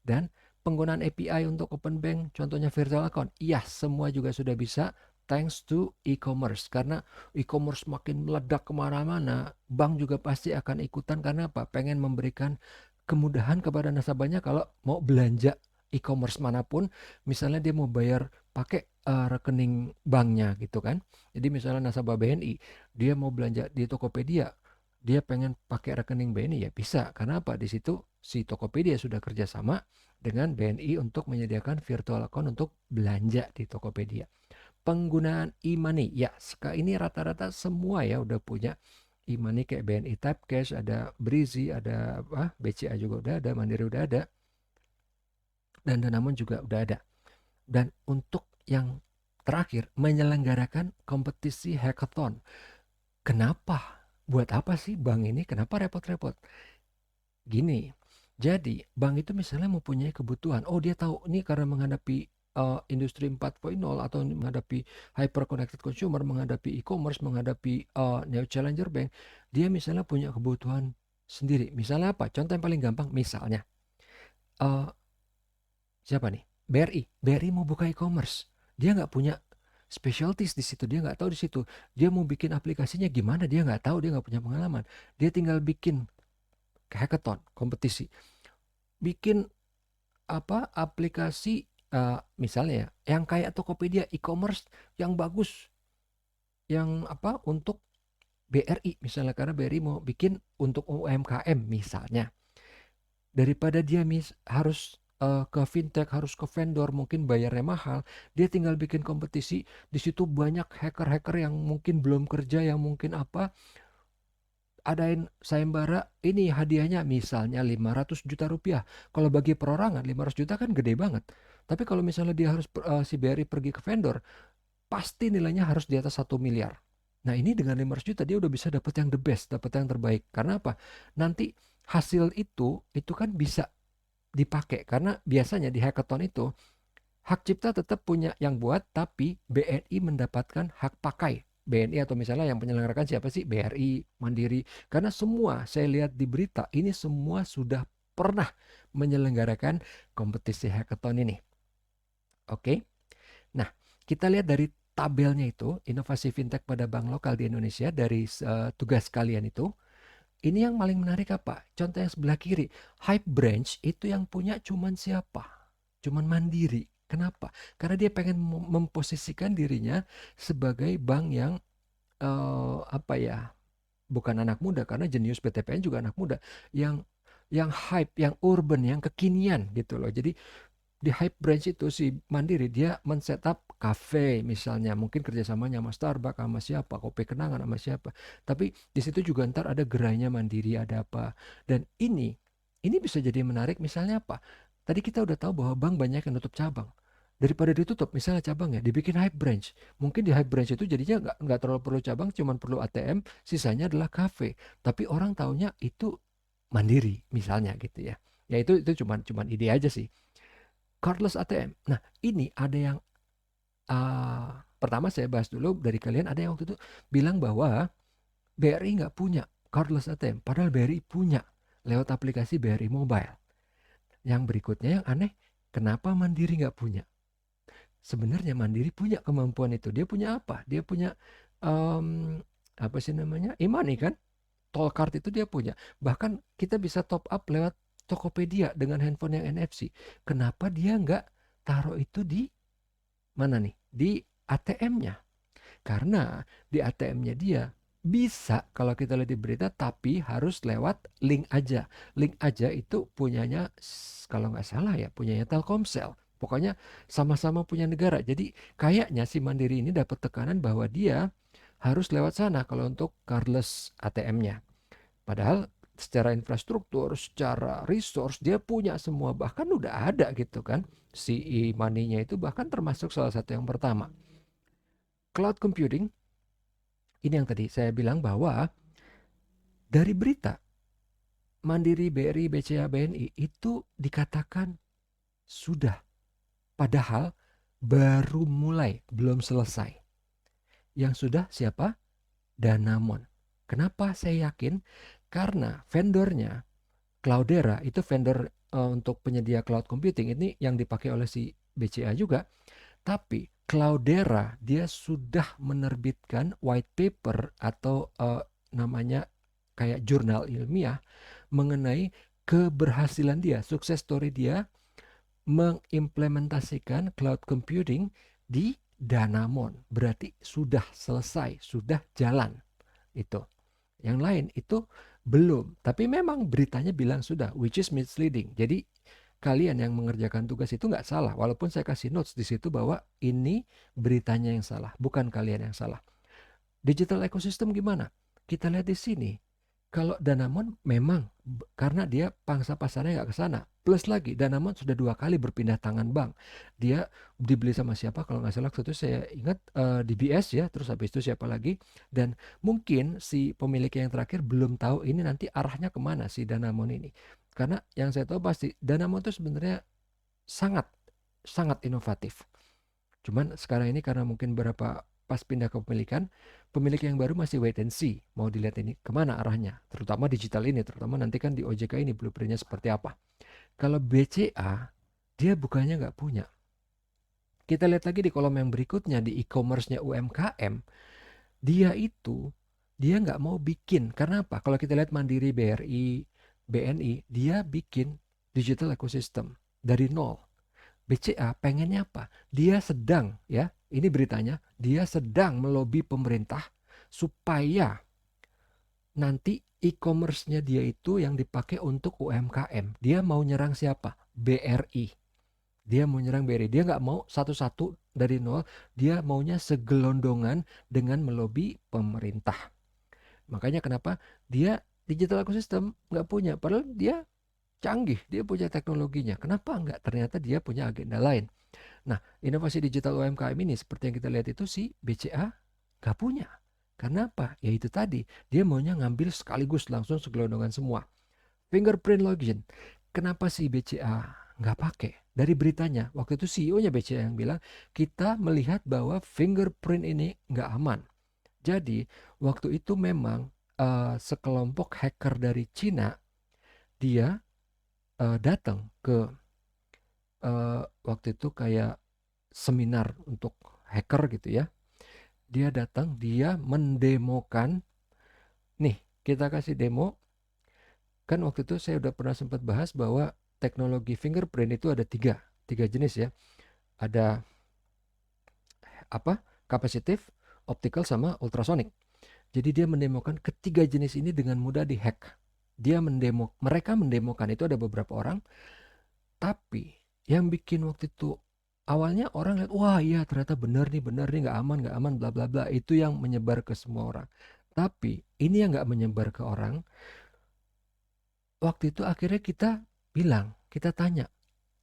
Dan penggunaan API untuk open bank, contohnya virtual account, iya semua juga sudah bisa thanks to e-commerce. Karena e-commerce makin meledak kemana-mana, bank juga pasti akan ikutan. Karena apa? Pengen memberikan kemudahan kepada nasabahnya kalau mau belanja e-commerce manapun, misalnya dia mau bayar pakai rekening banknya gitu kan. Jadi misalnya nasabah BNI, dia mau belanja di Tokopedia, dia pengen pakai rekening BNI ya bisa. Karena apa? Di situ si Tokopedia sudah kerjasama dengan BNI untuk menyediakan virtual account untuk belanja di Tokopedia. Penggunaan e-money, ya ini rata-rata semua ya udah punya e-money kayak BNI Tap Cash, ada Brizi, ada BCA juga udah ada, Mandiri udah ada, dan Danamon juga udah ada. Dan untuk yang terakhir, menyelenggarakan kompetisi hackathon. Kenapa? Buat apa sih bank ini? Kenapa repot-repot? Gini, jadi bank itu misalnya mempunyai kebutuhan. Oh, dia tahu ini karena menghadapi industri 4.0 atau menghadapi hyper connected consumer, menghadapi e-commerce, menghadapi neo challenger bank, dia misalnya punya kebutuhan sendiri. Misalnya apa? Contoh yang paling gampang, misalnya siapa nih? BRI. BRI mau buka e-commerce. Dia nggak punya specialties di situ, dia nggak tahu di situ. Dia mau bikin aplikasinya gimana, dia nggak tahu, dia nggak punya pengalaman. Dia tinggal bikin hackathon, kompetisi. Bikin aplikasi misalnya ya, yang kayak Tokopedia e-commerce yang bagus, yang untuk BRI misalnya, karena BRI mau bikin untuk UMKM misalnya. Daripada dia harus ke fintech, harus ke vendor, mungkin bayarnya mahal, dia tinggal bikin kompetisi. Di situ banyak hacker-hacker yang mungkin belum kerja, yang mungkin adain sayembara, ini hadiahnya misalnya 500 juta rupiah. Kalau bagi perorangan 500 juta kan gede banget. Tapi kalau misalnya dia harus si BRI pergi ke vendor, pasti nilainya harus di atas 1 miliar. Nah ini dengan 500 juta dia udah bisa dapat yang the best, dapat yang terbaik. Karena apa? Nanti hasil itu kan bisa dipakai. Karena biasanya di hackathon itu hak cipta tetap punya yang buat, tapi BNI mendapatkan hak pakai. BNI atau misalnya yang penyelenggarakan siapa sih? BRI, Mandiri. Karena semua saya lihat di berita ini semua sudah pernah menyelenggarakan kompetisi hackathon ini. Oke. Nah, kita lihat dari tabelnya itu, inovasi fintech pada bank lokal di Indonesia dari tugas kalian itu. Ini yang paling menarik apa? Contoh yang sebelah kiri, Hype Branch itu yang punya cuman siapa? Cuman Mandiri. Kenapa? Karena dia pengen memposisikan dirinya sebagai bank yang bukan anak muda, karena Jenius BTPN juga anak muda, yang hype, yang urban, yang kekinian gitu loh. Jadi di Hype Branch itu si Mandiri dia men-setup cafe misalnya, mungkin kerjasamanya sama Starbucks, sama siapa, Kopi Kenangan sama siapa. Tapi di situ juga ntar ada gerainya Mandiri, ada apa. Dan ini bisa jadi menarik. Misalnya apa? Tadi kita udah tahu bahwa bank banyak yang tutup cabang. Daripada ditutup misalnya cabangnya, dibikin Hype Branch. Mungkin di Hype Branch itu jadinya nggak terlalu perlu cabang, cuman perlu ATM, sisanya adalah cafe. Tapi orang taunya itu Mandiri misalnya gitu ya. Ya itu cuman ide aja sih. Cardless ATM. Nah, ini ada yang pertama saya bahas dulu dari kalian, ada yang waktu itu bilang bahwa BRI nggak punya cardless ATM, padahal BRI punya lewat aplikasi BRI Mobile. Yang berikutnya yang aneh, kenapa Mandiri nggak punya? sebenarnya Mandiri punya kemampuan itu. Dia punya apa? Dia punya apa sih namanya? E-money kan? Toll card itu dia punya. Bahkan kita bisa top up lewat Tokopedia dengan handphone yang NFC. Kenapa dia nggak taruh itu di mana nih? Di ATM-nya. Karena di ATM-nya dia bisa kalau kita lihat di berita, tapi harus lewat link aja. Link aja itu punyanya kalau nggak salah ya punyanya Telkomsel. Pokoknya sama-sama punya negara. Jadi kayaknya si Mandiri ini dapat tekanan bahwa dia harus lewat sana kalau untuk cardless ATM-nya. Padahal secara infrastruktur, secara resource dia punya semua, bahkan udah ada gitu kan. Si e-money-nya itu bahkan termasuk salah satu yang pertama. Cloud computing, ini yang tadi saya bilang bahwa dari berita Mandiri, BRI, BCA, BNI itu dikatakan sudah, padahal baru mulai, belum selesai. Yang sudah siapa? Danamon. Kenapa saya yakin? Karena vendornya Cloudera itu vendor untuk penyedia cloud computing ini yang dipakai oleh si BCA juga. Tapi Cloudera dia sudah menerbitkan white paper atau namanya kayak jurnal ilmiah mengenai keberhasilan dia, sukses story dia mengimplementasikan cloud computing di Danamon. Berarti sudah selesai, sudah jalan itu. Yang lain itu belum, tapi memang beritanya bilang sudah, which is misleading. Jadi kalian yang mengerjakan tugas itu nggak salah, walaupun saya kasih notes di situ bahwa ini beritanya yang salah, bukan kalian yang salah. Digital ecosystem gimana? Kita lihat di sini. Kalau Danamon memang karena dia pangsa pasarnya nggak ke sana. Plus lagi Danamon sudah 2 kali berpindah tangan bank. Dia dibeli sama siapa kalau nggak salah waktu itu saya ingat DBS ya. Terus habis itu siapa lagi. Dan mungkin si pemilik yang terakhir belum tahu ini nanti arahnya kemana si Danamon ini. Karena yang saya tahu pasti Danamon itu sebenarnya sangat sangat inovatif. Cuman sekarang ini karena mungkin berapa pas pindah kepemilikan, pemilik yang baru masih wait and see. Mau dilihat ini kemana arahnya. Terutama digital ini, terutama nanti kan di OJK ini blueprintnya seperti apa. Kalau BCA, dia bukannya nggak punya. Kita lihat lagi di kolom yang berikutnya, di e-commerce-nya UMKM. Dia nggak mau bikin. Karena apa? Kalau kita lihat Mandiri, BRI, BNI, dia bikin digital ecosystem dari nol. BCA pengennya apa? Dia sedang, ya, ini beritanya, dia sedang melobi pemerintah supaya nanti e-commerce-nya dia itu yang dipakai untuk UMKM. Dia mau nyerang siapa? BRI. Dia mau nyerang BRI. Dia nggak mau satu-satu dari nol. Dia maunya segelondongan dengan melobi pemerintah. Makanya kenapa dia digital ecosystem nggak punya. Padahal dia canggih, dia punya teknologinya. Kenapa nggak? Ternyata dia punya agenda lain. Nah, inovasi digital UMKM ini seperti yang kita lihat itu si BCA nggak punya. Karena apa? Ya itu tadi, dia maunya ngambil sekaligus langsung segelondongan semua. Fingerprint login. Kenapa si BCA nggak pakai? Dari beritanya, waktu itu CEO-nya BCA yang bilang, kita melihat bahwa fingerprint ini nggak aman. Jadi, waktu itu memang sekelompok hacker dari Cina, dia datang ke waktu itu kayak seminar untuk hacker gitu ya. Dia datang, dia mendemokan. Nih, kita kasih demo. Kan waktu itu saya udah pernah sempat bahas bahwa teknologi fingerprint itu ada tiga jenis ya. Ada apa? Capacitive, optical, sama ultrasonic. Jadi dia mendemokan ketiga jenis ini dengan mudah dihack. Mereka mendemokan itu ada beberapa orang, tapi yang bikin waktu itu awalnya orang lihat, wah iya ternyata benar nih nggak aman bla bla bla, itu yang menyebar ke semua orang. Tapi ini yang nggak menyebar ke orang. Waktu itu akhirnya kita tanya,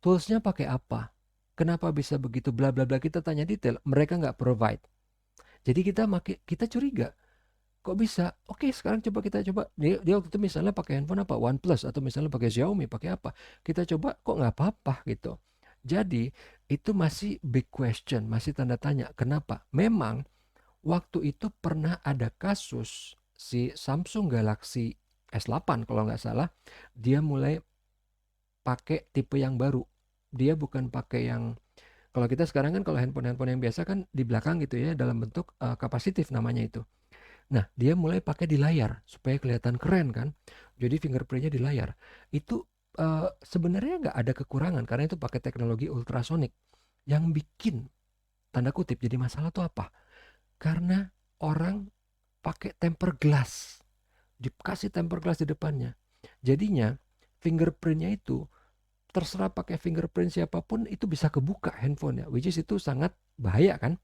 toolsnya pakai apa? Kenapa bisa begitu bla bla bla, kita tanya detail, mereka nggak provide. Jadi kita curiga, kok bisa? Oke, sekarang kita coba. Dia waktu itu misalnya pakai handphone apa? OnePlus atau misalnya pakai Xiaomi, pakai apa? Kita coba kok nggak apa-apa gitu. Jadi itu masih big question, masih tanda tanya. Kenapa? Memang waktu itu pernah ada kasus si Samsung Galaxy S8 kalau nggak salah, dia mulai pakai tipe yang baru. Dia bukan pakai yang Kalau kita sekarang kan kalau handphone-handphone yang biasa kan di belakang gitu ya dalam bentuk kapasitif namanya itu. Nah, dia mulai pakai di layar supaya kelihatan keren kan. Jadi fingerprintnya di layar. Itu sebenarnya nggak ada kekurangan karena itu pakai teknologi ultrasonik. Yang bikin tanda kutip jadi masalah tuh apa? Karena orang pakai tempered glass, dikasih tempered glass di depannya. Jadinya fingerprintnya itu terserah pakai fingerprint siapapun itu bisa kebuka handphonenya, which is itu sangat bahaya kan.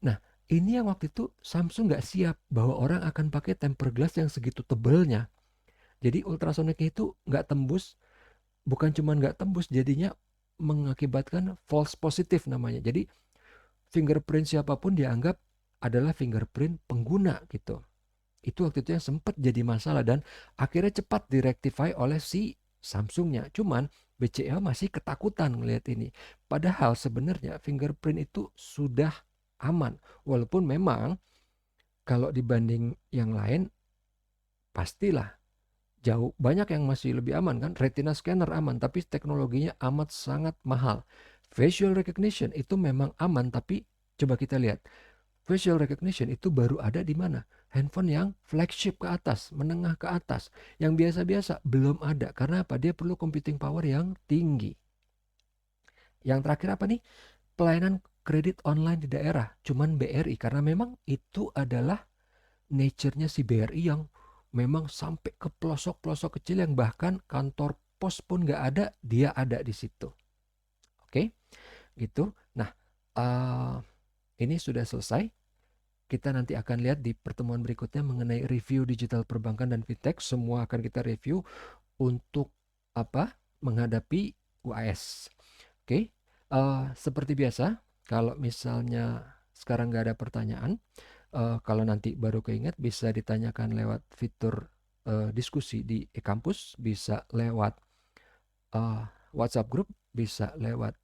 Nah, ini yang waktu itu Samsung nggak siap bahwa orang akan pakai tempered glass yang segitu tebelnya. Jadi ultrasoniknya itu nggak tembus, bukan cuma nggak tembus, jadinya mengakibatkan false positive namanya. Jadi fingerprint siapapun dianggap adalah fingerprint pengguna gitu. Itu waktu itu yang sempat jadi masalah dan akhirnya cepat direktify oleh si Samsungnya. Cuman BCA masih ketakutan ngelihat ini. Padahal sebenarnya fingerprint itu sudah aman. Walaupun memang kalau dibanding yang lain pastilah jauh banyak yang masih lebih aman kan. Retina scanner aman tapi teknologinya amat sangat mahal. Facial recognition itu memang aman tapi coba kita lihat. Facial recognition itu baru ada di mana? Handphone yang flagship ke atas, menengah ke atas. Yang biasa-biasa belum ada. Karena apa? Dia perlu computing power yang tinggi. Yang terakhir apa nih? Pelayanan kredit online di daerah. Cuman BRI. Karena memang itu adalah nature-nya si BRI yang memang sampai ke pelosok-pelosok kecil yang bahkan kantor pos pun nggak ada, dia ada di situ. Oke, gitu. Nah, ini sudah selesai. Kita nanti akan lihat di pertemuan berikutnya mengenai review digital perbankan dan fintech. Semua akan kita review untuk apa? Menghadapi UAS. Oke, seperti biasa, kalau misalnya sekarang nggak ada pertanyaan, kalau nanti baru keinget bisa ditanyakan lewat fitur diskusi di e-kampus, bisa lewat WhatsApp group, bisa lewat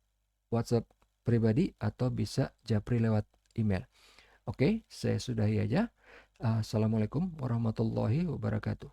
WhatsApp pribadi, atau bisa japri lewat email. Oke, saya sudahi aja. Assalamualaikum warahmatullahi wabarakatuh.